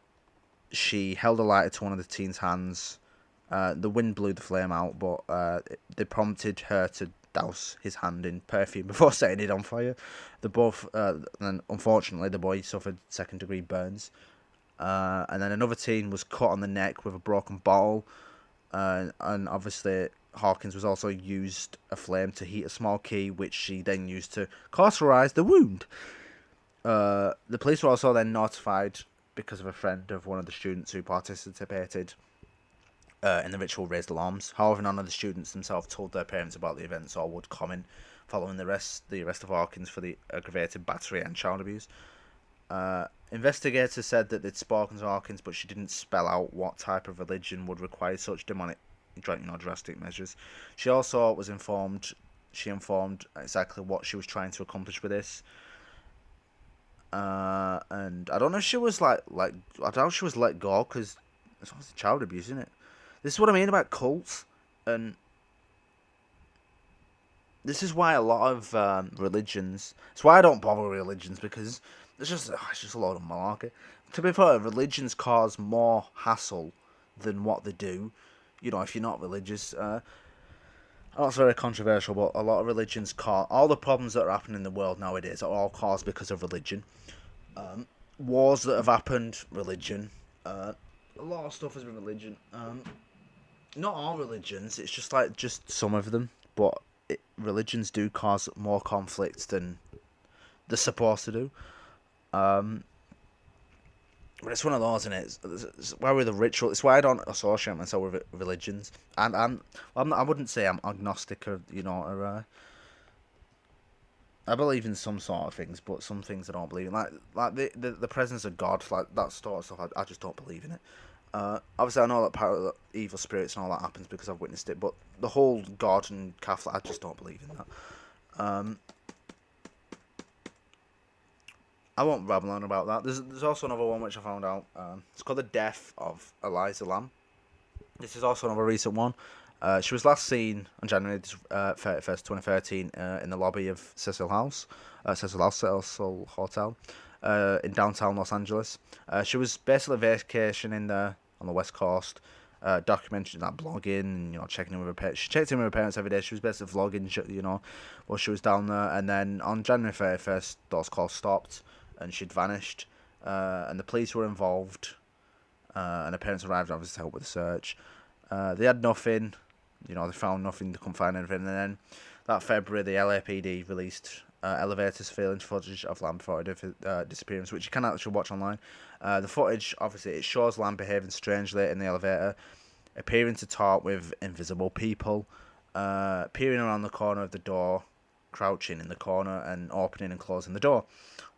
she held a lighter to one of the teens' hands. The wind blew the flame out, but they prompted her to douse his hand in perfume before setting it on fire. And unfortunately, the boy suffered second-degree burns. And then another teen was cut on the neck with a broken bottle. And obviously, Hawkins was also used a flame to heat a small key, which she then used to cauterize the wound. The police were also then notified because of a friend of one of the students who participated in the ritual raised alarms. However, none of the students themselves told their parents about the events or would comment following the arrest of Hawkins for the aggravated battery and child abuse. Investigators said that they'd spoken to Hawkins, but she didn't spell out what type of religion would require such demonic, drastic measures. She also was informed. She informed exactly what she was trying to accomplish with this. And I don't know if she was I doubt she was let go because it's child abuse, isn't it? This is what I mean about cults, and this is why a lot of religions. It's why I don't bother with religions because it's just a lot of malarkey. To be fair, religions cause more hassle than what they do. You know, if you're not religious, that's very controversial. But a lot of religions cause all the problems that are happening in the world nowadays are all caused because of religion. Wars that have happened, religion. A lot of stuff has been religion. Not all religions. It's just some of them, but religions do cause more conflict than they're supposed to do. But it's one of those, isn't it? It's why we're the ritual. It's why I don't associate myself with religions. I wouldn't say I'm agnostic or I believe in some sort of things, but some things I don't believe in. Like the presence of God, like that sort of stuff. I just don't believe in it. Obviously, I know that part of the evil spirits and all that happens because I've witnessed it, but the whole God and Catholic, I just don't believe in that. I won't babble on about that. There's also another one which I found out. It's called The Death of Eliza Lamb. This is also another recent one. She was last seen on January 31st, 2013, in the lobby of Cecil Hotel, in downtown Los Angeles. She was basically vacationing there on the West Coast, documenting that, blogging, and checking in with her parents. She checked in with her parents every day. She was basically vlogging, while she was down there. And then on January 31st, those calls stopped, and she'd vanished. And the police were involved, and her parents arrived obviously to help with the search. They had nothing. They found nothing. They couldn't find anything. And then that February, the LAPD released elevator surveillance footage of Lamb before her disappearance, which you can actually watch online. The footage, obviously, it shows Lamb behaving strangely in the elevator, appearing to talk with invisible people, peering around the corner of the door, crouching in the corner, and opening and closing the door,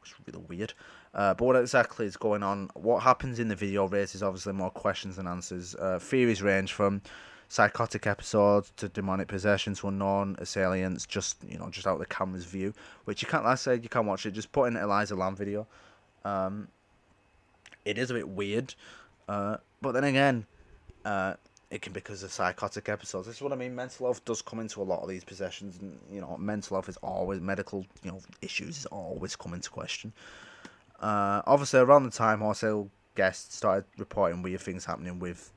which is really weird. But what exactly is going on? What happens in the video raises obviously more questions than answers. Theories range from psychotic episodes to demonic possession to unknown assailants, just out of the camera's view, which you can't. Like I said, you can't watch it. Just put in Eliza Lamb video. It is a bit weird, but then again, it can be because of psychotic episodes. This is what I mean. Mental health does come into a lot of these possessions, and mental health is always medical. Issues is always come into question. Obviously, around the time hotel guests started reporting weird things happening with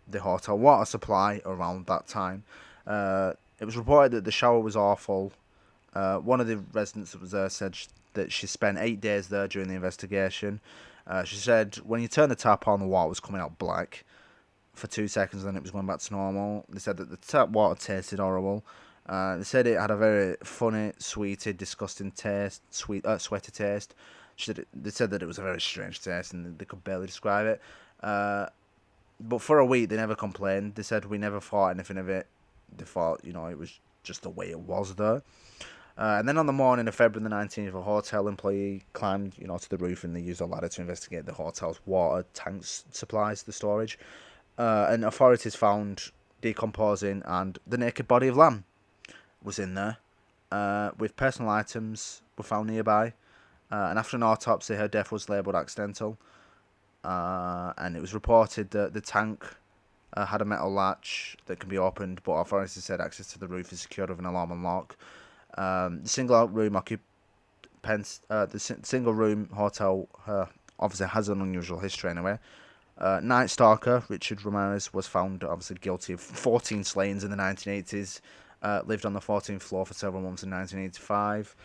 the hotel water supply around that time. It was reported that the shower was awful. One of the residents that was there said that she spent 8 days there during the investigation. She said when you turn the tap on, the water was coming out black for 2 seconds, then it was going back to normal. They said that the tap water tasted horrible. They said it had a very funny, sweety, disgusting taste, sweaty taste. They said that it was a very strange taste and they could barely describe it. But for a week, they never complained. They said we never thought anything of it. They thought, it was just the way it was there. And then on the morning of February the 19th, a hotel employee climbed, to the roof and they used a ladder to investigate the hotel's water tanks supplies, the storage. And authorities found decomposing and the naked body of Lamb was in there, with personal items were found nearby. And after an autopsy, her death was labelled accidental. And it was reported that the tank had a metal latch that can be opened, but authorities said access to the roof is secured with an alarm and lock. The single room hotel obviously has an unusual history anyway. Night Stalker Richard Ramirez was found obviously guilty of 14 slayings in the 1980s. Lived on the 14th floor for several months in 1985.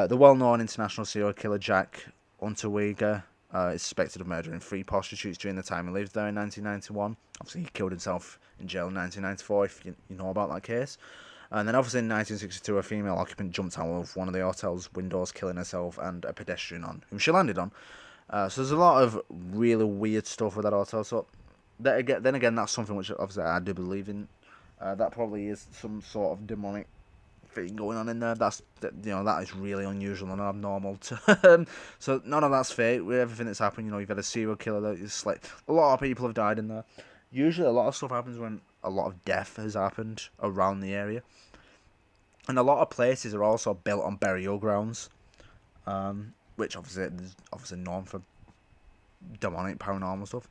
The well-known international serial killer Jack Unterweger is suspected of murdering 3 prostitutes during the time he lived there in 1991. Obviously, he killed himself in jail in 1994, if you know about that case. And then obviously in 1962, a female occupant jumped out of one of the hotel's windows, killing herself and a pedestrian on whom she landed on. So there's a lot of really weird stuff with that hotel. So then again, that's something which obviously I do believe in. That probably is some sort of demonic thing going on in there. That is really unusual and abnormal. So none of that's fake. With everything that's happened, you've had a serial killer that is like a lot of people have died in there. Usually, a lot of stuff happens when a lot of death has happened around the area, and a lot of places are also built on burial grounds, which obviously is known for demonic paranormal stuff.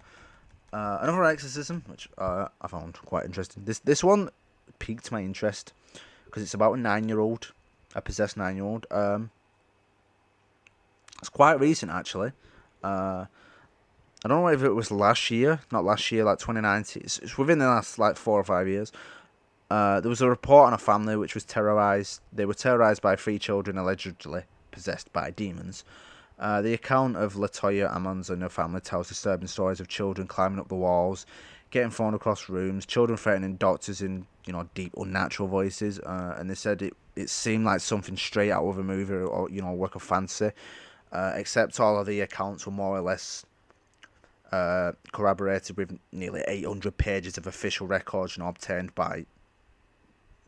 Another exorcism, which I found quite interesting. This one piqued my interest because it's about a possessed 9-year-old. It's quite recent actually. I don't know if it was last year, not last year, like 2019. It's within the last like 4 or 5 years. There was a report on a family which was terrorized. They were terrorized by 3 children allegedly possessed by demons. The account of Latoya Ammons and her family tells disturbing stories of children climbing up the walls, getting thrown across rooms, children threatening doctors in deep unnatural voices, and they said it seemed like something straight out of a movie or work of fantasy, except all of the accounts were more or less corroborated with nearly 800 pages of official records obtained by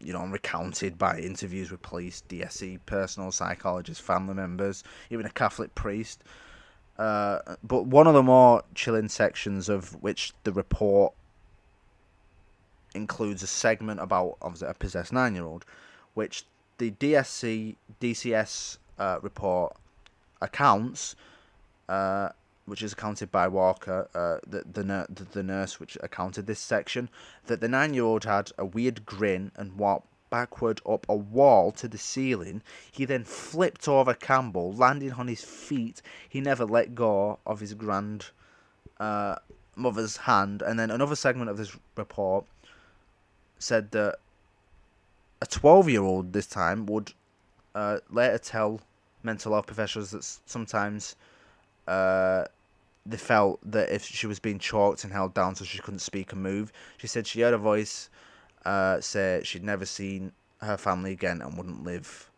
and recounted by interviews with police, DSE, personal psychologists, family members, even a Catholic priest. But one of the more chilling sections of which the report includes a segment about obviously a possessed 9-year-old, which the DCS report accounts, which is accounted by Walker, the nurse which accounted this section, that the 9-year-old had a weird grin and walked backward up a wall to the ceiling. He then flipped over Campbell, landing on his feet. He never let go of his grandmother's hand. And then another segment of this report said that a 12-year-old this time would later tell mental health professionals that sometimes they felt that if she was being choked and held down so she couldn't speak and move. She said she heard a voice say she'd never seen her family again and wouldn't live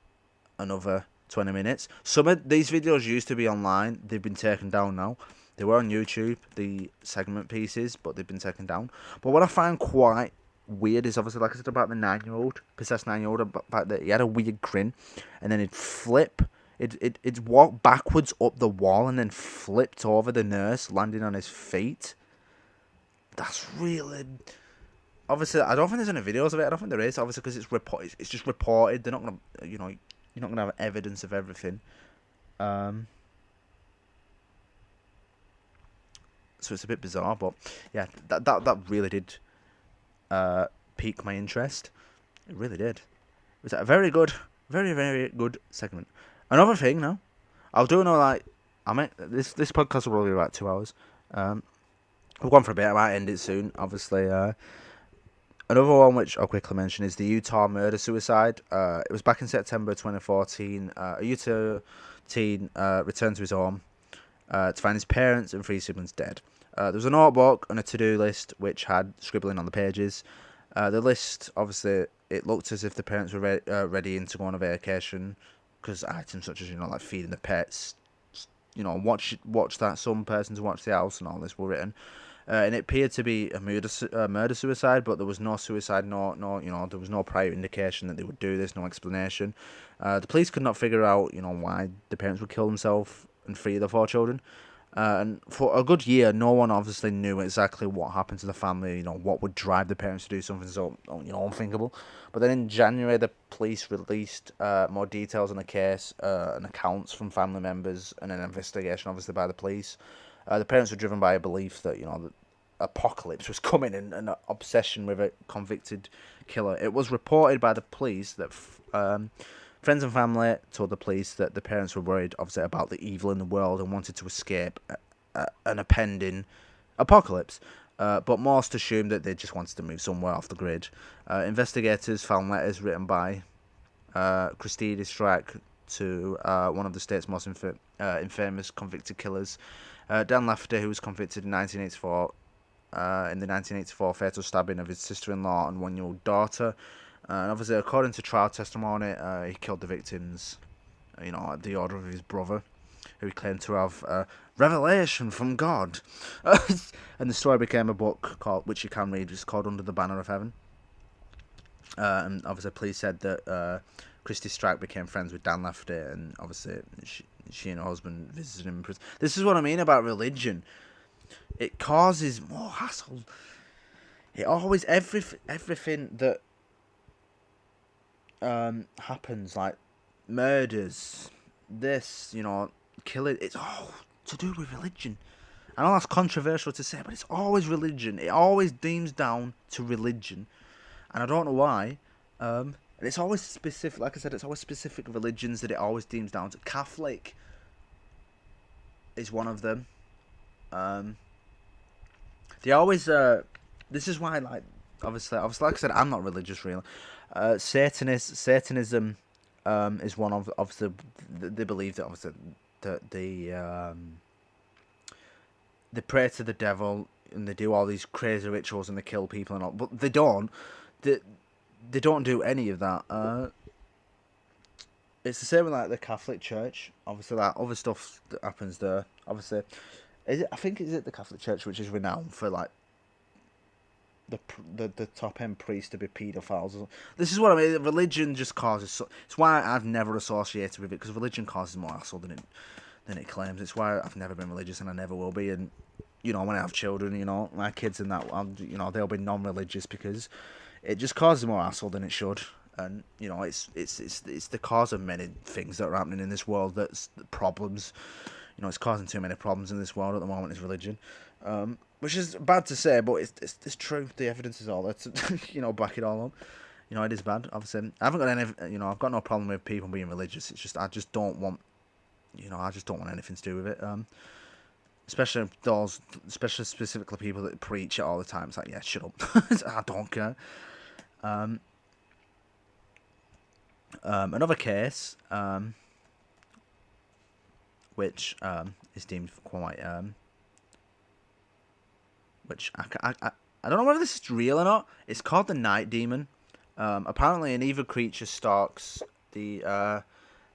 another 20 minutes. Some of these videos used to be online. They've been taken down now. They were on YouTube, the segment pieces, but they've been taken down. But what I find quite weird is obviously, like I said about the 9-year-old, possessed 9-year-old, about that he had a weird grin and then he'd flip. It walked backwards up the wall and then flipped over the nurse, landing on his feet. That's really... Obviously, I don't think there's any videos of it. I don't think there is. Obviously, because it's just reported. They're not gonna, you're not gonna have evidence of everything. So it's a bit bizarre, but yeah, that really did pique my interest. It really did. It was a very good, very very good segment. Another thing now, I'll do this podcast will probably be about 2 hours. We've gone for a bit. I might end it soon. Obviously, another one which I'll quickly mention is the Utah murder-suicide. It was back in September 2014. A Utah teen returned to his home to find his parents and 3 siblings dead. There was a notebook and a to-do list which had scribbling on the pages. The list, obviously, it looked as if the parents were ready to go on a vacation, because items such as like feeding the pets, watch that some persons watch the house and all this were written. And it appeared to be a murder-suicide, but there was no suicide note, there was no prior indication that they would do this, no explanation. The police could not figure out, why the parents would kill themselves and 3 of the 4 children. And for a good year, no one obviously knew exactly what happened to the family, what would drive the parents to do something so, unthinkable. But then in January, the police released more details on the case and accounts from family members and an investigation, obviously, by the police. The parents were driven by a belief that, the apocalypse was coming and an obsession with a convicted killer. It was reported by the police that friends and family told the police that the parents were worried, obviously, about the evil in the world and wanted to escape an impending apocalypse. But most assumed that they just wanted to move somewhere off the grid. Investigators found letters written by Christine Strack to one of the state's most infamous convicted killers, Dan Lafferty, who was convicted in 1984 in the 1984 fatal stabbing of his sister-in-law and 1-year-old daughter. And obviously, according to trial testimony, he killed the victims, at the order of his brother, who he claimed to have revelation from God. And the story became a book which you can read. It's called Under the Banner of Heaven. And obviously, police said that Christy Strike became friends with Dan Lafferty, and obviously she and her husband visited him in prison. This is what I mean about religion. It causes more hassle. It always everything that happens, like murders, this, killing. It's all to do with religion. I know that's controversial to say, but it's always religion. It always deems down to religion, and I don't know why. And it's always specific. Like I said, it's always specific religions that it always deems down to. Catholic is one of them. They always. This is why, like, obviously, like I said, I'm not religious really. Satanism is one of obviously they believe that obviously that they pray to the devil and they do all these crazy rituals and they kill people and all, but they don't. They don't do any of that. It's the same with like the Catholic Church. Obviously, like other stuff that happens there. Obviously, I think is it the Catholic Church which is renowned for like the top end priests to be paedophiles. This is what I mean. Religion just causes. It's why I've never associated with it, because religion causes more hassle than it claims. It's why I've never been religious and I never will be. And when I have children, my kids and that, they'll be non-religious because it just causes more hassle than it should. And it's the cause of many things that are happening in this world. That's problems. It's causing too many problems in this world at the moment. Is religion. Which is bad to say, but it's true. The evidence is all there to, back it all up. It is bad. Obviously, I haven't got any. I've got no problem with people being religious. It's just I just don't want. I just don't want anything to do with it. Especially specifically people that preach it all the time. It's like, yeah, shut up. I don't care. Another case, which is deemed quite which I don't know whether this is real or not. It's called the Night Demon. Apparently, an evil creature stalks the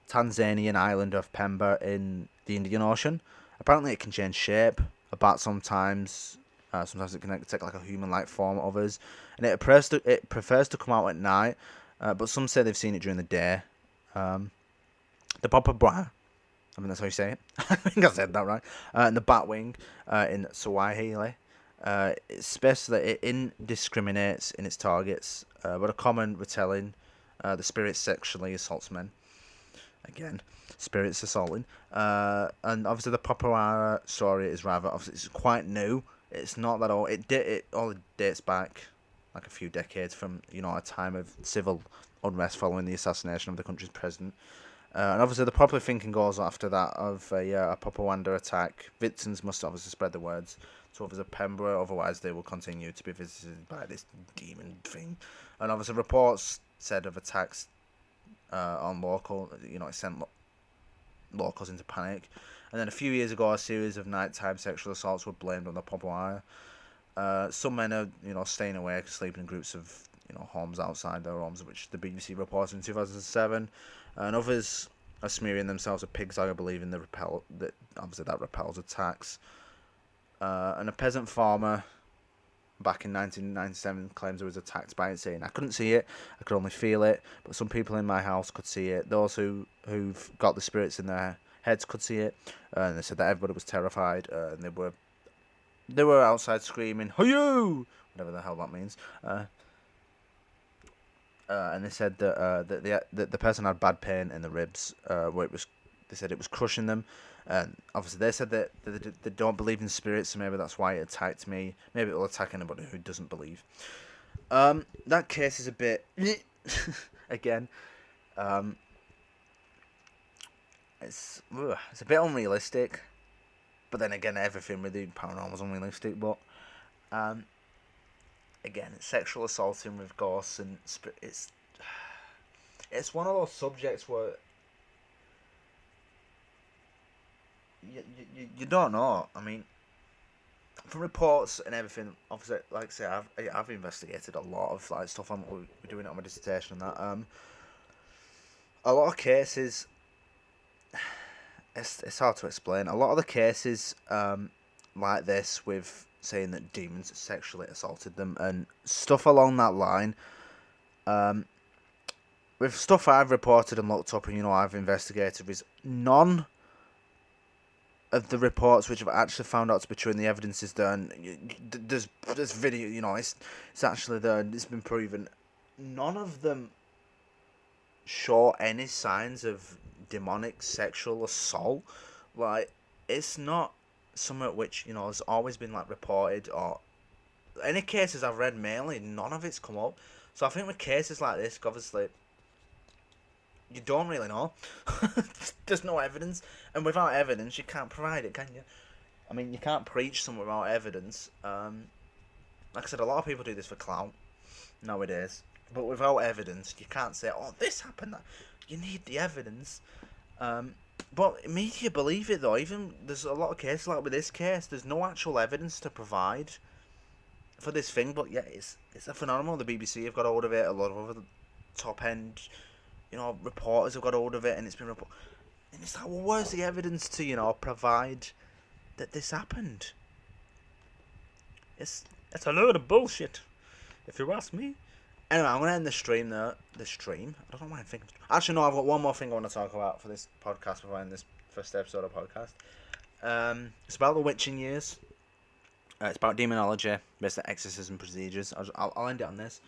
Tanzanian island of Pemba in the Indian Ocean. Apparently, it can change shape. A bat sometimes. Sometimes it can take like a human-like form at others, and it prefers to come out at night. But some say they've seen it during the day. The Papa Bra, I mean that's how you say it. I think I said that right. And the Batwing in Swahili. It's best that it indiscriminates in its targets, but a common retelling, the spirit sexually assaults men. Again, spirits assaulting. And obviously the Paparazzi story is rather, obviously it's quite new. It's not that old. It all dates back like a few decades from a time of civil unrest following the assassination of the country's president. And obviously the popular thinking goes after that of a Papawanda attack. Victims must obviously spread the words to others of Pembrokeshire, otherwise they will continue to be visited by this demon thing. And obviously reports said of attacks on local, it sent locals into panic. And then a few years ago, a series of nighttime sexual assaults were blamed on the Papawanda. Some men are, staying awake, sleeping in groups of, homes outside their homes, which the BBC reported in 2007. And others are smearing themselves with pig's eye, believing that repels attacks. And a peasant farmer back in 1997 claims he was attacked by it, saying, "I couldn't see it, I could only feel it, but some people in my house could see it. Those who've got the spirits in their heads could see it." And they said that everybody was terrified, and they were outside screaming, "Hoyo!" whatever the hell that means. And they said that the person had bad pain in the ribs, where they said it was crushing them. And obviously they said that they don't believe in spirits, so maybe that's why it attacked me. Maybe it will attack anybody who doesn't believe. That case is a bit again. It's a bit unrealistic, but then again, everything with the paranormal is unrealistic. But again, it's sexual assaulting with ghosts, and it's one of those subjects where you don't know. I mean, from reports and everything, obviously, like I say, I've investigated a lot of like stuff. We're doing it on my dissertation and that. A lot of cases, it's hard to explain. A lot of the cases, like this, with saying that demons sexually assaulted them and stuff along that line, with stuff I've reported and looked up and I've investigated, is none of the reports which have actually found out to be true and the evidence is there. And there's video, it's actually there and it's been proven. None of them show any signs of demonic sexual assault. Like, it's not something which has always been like reported, or any cases I've read mainly, none of it's come up. So I think with cases like this, obviously, you don't really know. There's no evidence, and without evidence, you can't provide it, can you? I mean, you can't preach something without evidence. Like I said, a lot of people do this for clout nowadays, but without evidence, you can't say, "Oh, this happened." You need the evidence. But media believe it though. Even there's a lot of cases like with this case, there's no actual evidence to provide for this thing. But yeah, it's a phenomenon. The BBC have got hold of it. A lot of other top end, reporters have got hold of it, and it's been reported. And it's like, well, where's the evidence to provide that this happened? It's a load of bullshit, if you ask me. Anyway, I'm gonna end the stream there. The stream. I don't know why I'm thinking. Actually, no. I've got one more thing I want to talk about for this podcast before I end this first episode of podcast. It's about the witching years. It's about demonology, basically exorcism procedures. I'll end it on this.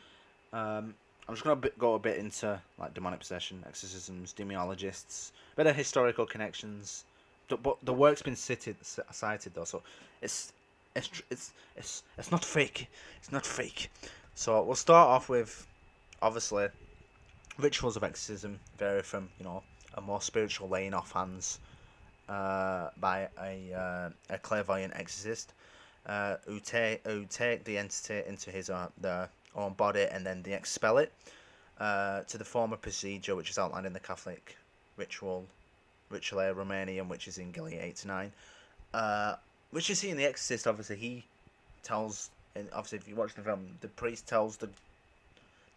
I'm just gonna go a bit into like demonic possession, exorcisms, demonologists, a bit of historical connections. But the work's been cited though, so it's not fake. It's not fake. So we'll start off with, obviously, rituals of exorcism vary from a more spiritual laying off hands by a clairvoyant exorcist who take the entity into his or their own body and then they expel it to the former procedure which is outlined in the Catholic Rituale Romanium, which is in Gilly 89. Which you see in The Exorcist. Obviously, he tells. And obviously, if you watch the film, the priest tells the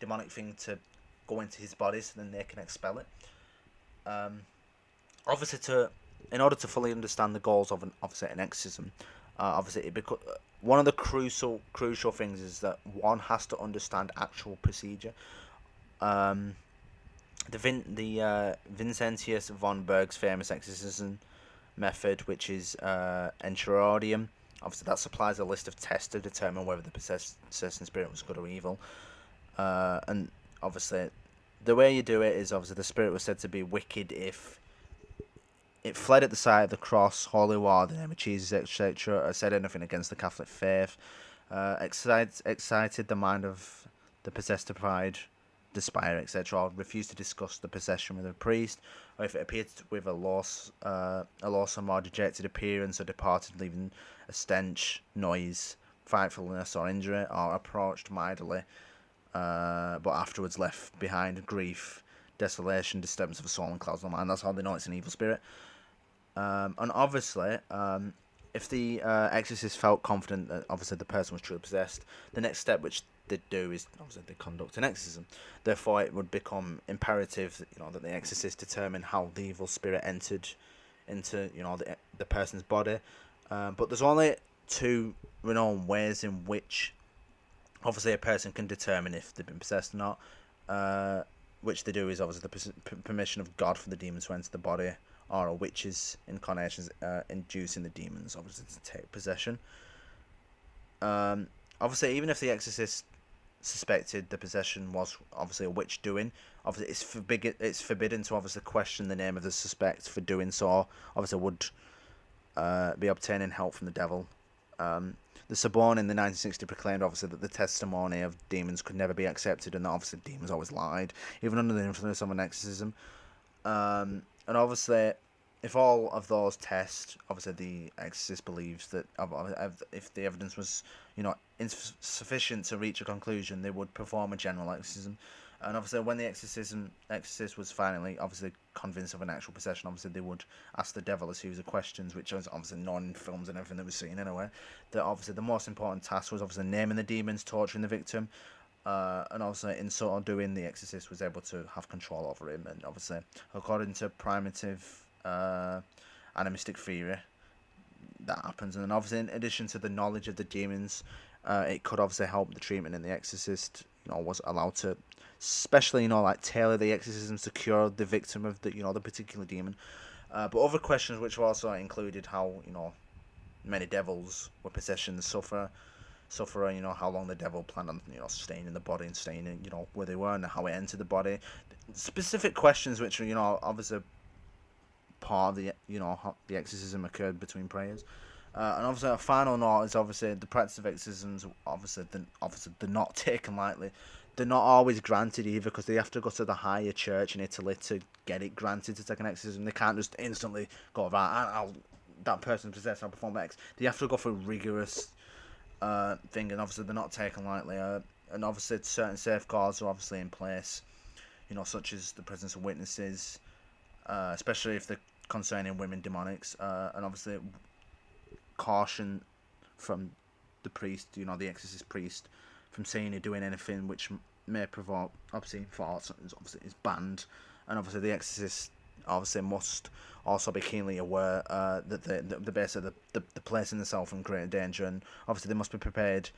demonic thing to go into his body, so then they can expel it. Obviously, in order to fully understand the goals of an exorcism, obviously, one of the crucial things is that one has to understand actual procedure. The Vincentius von Berg's famous exorcism method, which is Enchiridium. Obviously, that supplies a list of tests to determine whether the possessing spirit was good or evil. And obviously, the way you do it is obviously the spirit was said to be wicked if it fled at the sight of the cross, holy war, the name of Jesus, etc., or said anything against the Catholic faith, excited the mind of the possessed to pride, despair, etc., or refused to discuss the possession with a priest, or if it appeared with a loss or more dejected appearance, or departed leaving a stench, noise, frightfulness, or injury, or approached mildly, but afterwards left behind grief, desolation, disturbance of the soul, and clouds of the mind. That's how they know it's an evil spirit. And obviously, if the exorcist felt confident that obviously the person was truly possessed, the next step which they do is obviously they conduct an exorcism. Therefore, it would become imperative, that the exorcist determine how the evil spirit entered into, the person's body. But there's only two renowned ways in which, obviously, a person can determine if they've been possessed or not. Which they do is obviously the permission of God for the demon to enter the body, or a witch's incarnations inducing the demons, obviously, to take possession. Obviously, even if the exorcist suspected the possession was obviously a witch doing, obviously it's forbidden to obviously question the name of the suspect for doing so. Obviously, would be obtaining help from the devil. The Sorbonne in the 1960 proclaimed obviously that the testimony of demons could never be accepted, and that obviously demons always lied, even under the influence of an exorcism. And obviously, if all of those tests, obviously the exorcist believes that if the evidence was, insufficient to reach a conclusion, they would perform a general exorcism. And obviously, when the exorcist was finally obviously convinced of an actual possession, obviously they would ask the devil a series of questions, which was obviously known in films and everything that was seen anyway. That obviously the most important task was obviously naming the demons, torturing the victim, and obviously in so doing, the exorcist was able to have control over him. And obviously, according to primitive animistic theory, that happens. And then obviously, in addition to the knowledge of the demons, it could obviously help the treatment in the exorcist. was allowed to, especially like tailor the exorcisms to cure the victim of the particular demon. But other questions which were also included how many devils were possession the sufferer, how long the devil planned on staying in the body and staying in where they were and how it entered the body. Specific questions which are obviously part of the how the exorcism occurred between prayers. And obviously, a final note is obviously the practice of exorcisms. Obviously, they're not taken lightly. They're not always granted either because they have to go to the higher church in Italy to get it granted to take an exorcism. They can't just instantly go right. That person's possessed. I'll perform X. They have to go through rigorous thing, and obviously they're not taken lightly. And obviously, certain safeguards are obviously in place. Such as the presence of witnesses, especially if they're concerning women demonics, and obviously caution from the priest, the exorcist priest, from saying or doing anything which may provoke obscene thoughts. Obviously, is banned, and obviously the exorcist obviously must also be keenly aware that the base of the placing themselves in greater danger, and obviously they must be prepared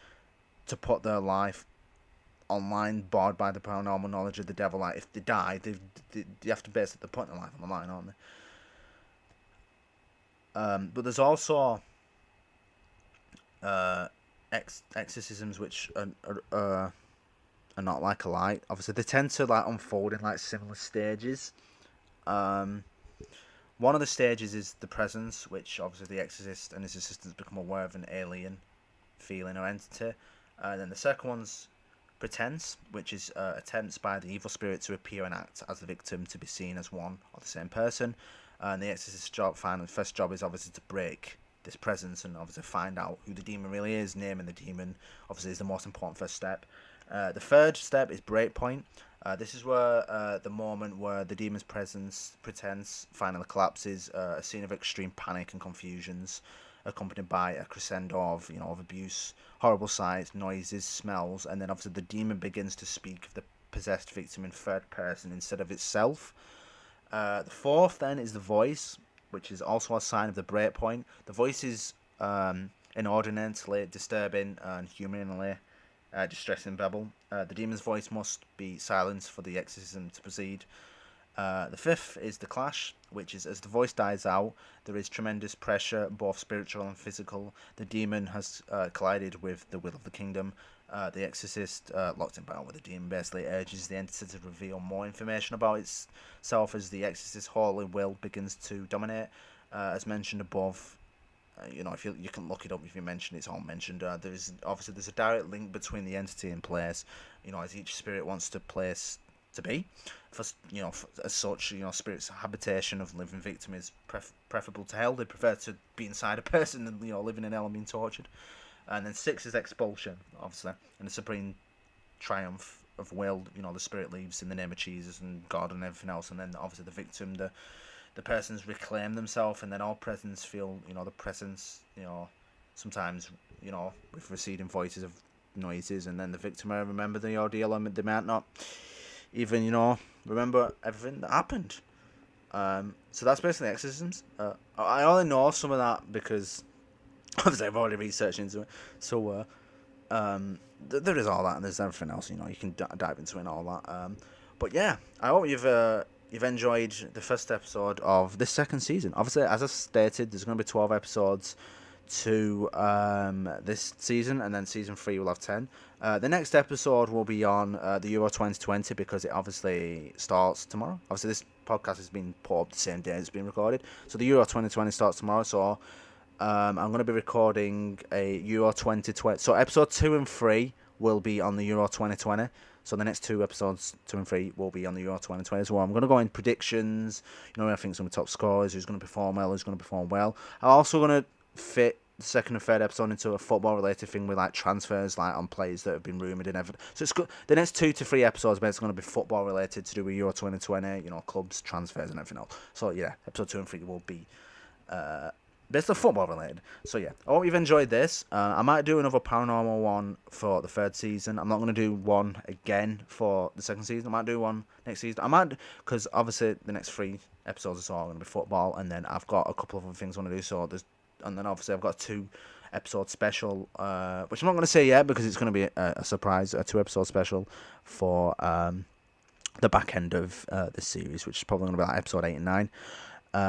to put their life online, barred by the paranormal knowledge of the devil. Like if they die, they have to base it. They're putting their life on the line, aren't they? But there's also exorcisms which are not like alike. Obviously, they tend to like unfold in like similar stages. One of the stages is the presence, which obviously the exorcist and his assistants become aware of an alien feeling or entity. And then the second one's pretense, which is attempts by the evil spirit to appear and act as the victim to be seen as one or the same person. And the exorcist's first job is obviously to break this presence and obviously find out who the demon really is. Naming the demon obviously is the most important first step. The third step is breakpoint. This is where the moment where the demon's pretense finally collapses, a scene of extreme panic and confusions, accompanied by a crescendo of abuse, horrible sights, noises, smells, and then obviously the demon begins to speak of the possessed victim in third person instead of itself. The fourth then is the voice, which is also a sign of the breakpoint. The voice is inordinately disturbing and humanly distressing babble. The demon's voice must be silenced for the exorcism to proceed. The fifth is the clash, which is as the voice dies out, there is tremendous pressure, both spiritual and physical. The demon has collided with the will of the kingdom. The exorcist, locked in battle with the demon, basically urges the entity to reveal more information about itself as the exorcist's holy will begins to dominate. As mentioned above, if you can look it up if you mention it's all mentioned. There's a direct link between the entity and place. As each spirit wants to place to be. As such, spirit's habitation of living victim is preferable to hell. They prefer to be inside a person than living in hell and being tortured. And then 6 is expulsion, obviously, and the supreme triumph of will. The spirit leaves in the name of Jesus and God and everything else, and then obviously the victim, the persons reclaim themselves, and then all presents feel the presence. Sometimes with receding voices of noises, and then the victim may remember the ordeal, and they might not even remember everything that happened. So that's basically exorcisms. I only know some of that because obviously I've already researched into it. So there is all that, and there's everything else. You can dive into it and all that. But yeah, I hope you've enjoyed the first episode of this second season. Obviously, as I stated, there's going to be 12 episodes to this season, and then season 3 will have 10. The next episode will be on the Euro 2020 because it obviously starts tomorrow. Obviously, this podcast has been put up the same day it's been recorded, so the Euro 2020 starts tomorrow. So I'm going to be recording a Euro 2020. So episode 2 and 3 will be on the Euro 2020. So the next 2 episodes, 2 and 3, will be on the Euro 2020 as well. I'm going to go in predictions. I think some of the top scorers, who's going to perform well, who's going to perform well. I'm also going to fit the second and third episode into a football related thing with like transfers, like on players that have been rumoured and everything. So it's good. The next 2 to 3 episodes basically going to be football related to do with Euro 2020, clubs, transfers and everything else. So yeah, episode 2 and 3 will be basically football related. So yeah, I hope you've enjoyed this. I might do another paranormal one for the 3rd season. I'm not going to do one again for the 2nd season. I might do one next season. Because obviously the next 3 episodes or so are going to be football, and then I've got a couple of other things I want to do. And then obviously I've got 2 episode special, which I'm not going to say yet because it's going to be a surprise, a 2-episode special for the back end of this series, which is probably going to be like episode 8 and 9.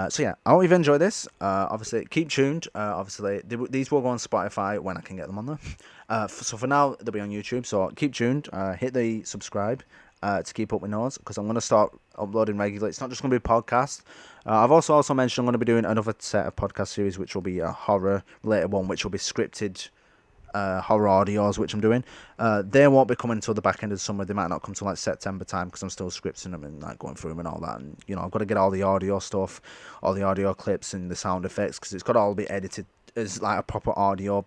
So yeah, I hope you've enjoyed this. Obviously, keep tuned. Obviously, these will go on Spotify when I can get them on there. So for now, they'll be on YouTube. So keep tuned. Hit the subscribe to keep up with those, because I'm going to start uploading regularly. It's not just going to be podcasts. I've also mentioned I'm going to be doing another set of podcast series, which will be a horror-related one, which will be scripted horror audios, which I'm doing. They won't be coming until the back end of summer. They might not come till like September time, because I'm still scripting them and like going through them and all that. And I've got to get all the audio stuff, all the audio clips and the sound effects, because it's got to all be edited as like a proper audio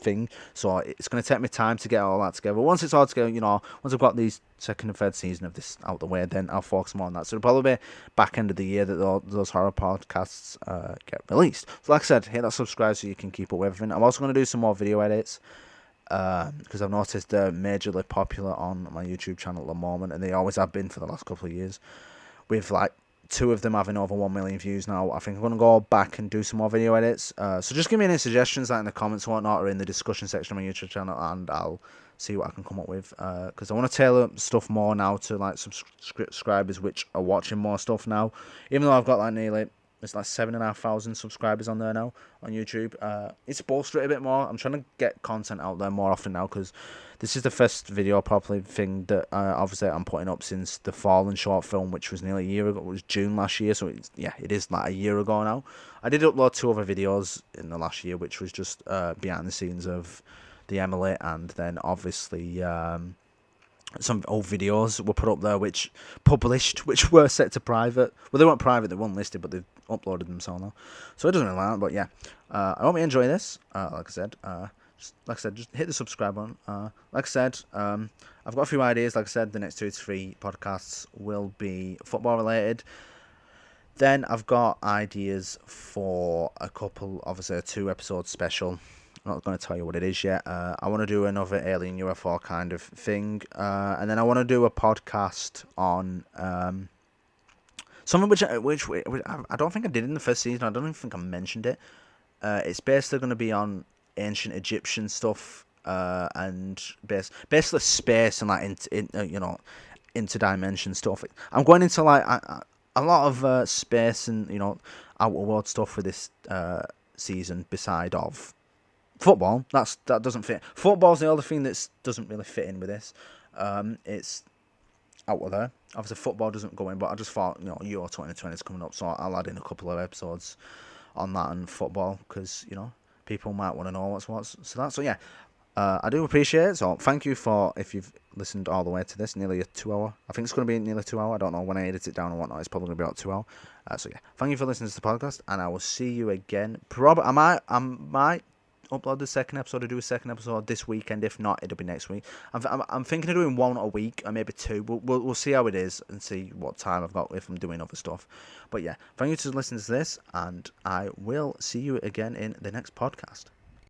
thing. So it's going to take me time to get all that together. But once it's all together, once I've got these second and third season of this out the way, then I'll focus more on that. So it'll probably be back end of the year that those horror podcasts get released. So like I said, hit that subscribe so you can keep up with everything. I'm also going to do some more video edits, because I've noticed they're majorly popular on my YouTube channel at the moment, and they always have been for the last couple of years, with like 2 of them having over 1 million views now. I think I'm going to go back and do some more video edits. So just give me any suggestions like in the comments and whatnot, or in the discussion section of my YouTube channel, and I'll see what I can come up with. Because I want to tailor stuff more now to like subscribers which are watching more stuff now. Even though I've got like it's like 7,500 subscribers on there now on YouTube. It's bolstered it a bit more. I'm trying to get content out there more often now, because this is the first video properly thing that obviously I'm putting up since the Fallen short film, which was nearly a year ago. It was June last year, so it is like a year ago now. I did upload 2 other videos in the last year, which was just behind the scenes of the Emily, and then obviously some old videos were put up there which were set to private. Well, they weren't private, they weren't listed, but they've uploaded them so now. So it doesn't really matter, but yeah. I hope you enjoy this. Like I said, just hit the subscribe button. Like I said, I've got a few ideas. Like I said, the next 2 to 3 podcasts will be football related. Then I've got ideas for a couple, obviously a 2-episode special. I'm not going to tell you what it is yet. I want to do another alien UFO kind of thing, and then I want to do a podcast on something which I don't think I did in the first season. I don't even think I mentioned it. It's basically going to be on ancient Egyptian stuff, and basically space and like interdimension stuff. I'm going into like a lot of space and outer world stuff for this season, beside of football. That doesn't fit. Football's the other thing that doesn't really fit in with this. It's out there. Obviously, football doesn't go in, but I just thought, Euro 2020 is coming up, so I'll add in a couple of episodes on that and football, because people might want to know what's what. So yeah, I do appreciate it. So thank you if you've listened all the way to this, nearly a 2 hour. I think it's going to be nearly 2 hour. I don't know when I edit it down and whatnot. It's probably going to be about 2 hour. So yeah, thank you for listening to the podcast, and I will see you again. I might upload the second episode, or do a second episode this weekend. If not, it'll be next week. I'm thinking of doing 1 a week, or maybe 2. We'll see how it is, and see what time I've got if I'm doing other stuff. But yeah, thank you for listening to this, and I will see you again in the next podcast.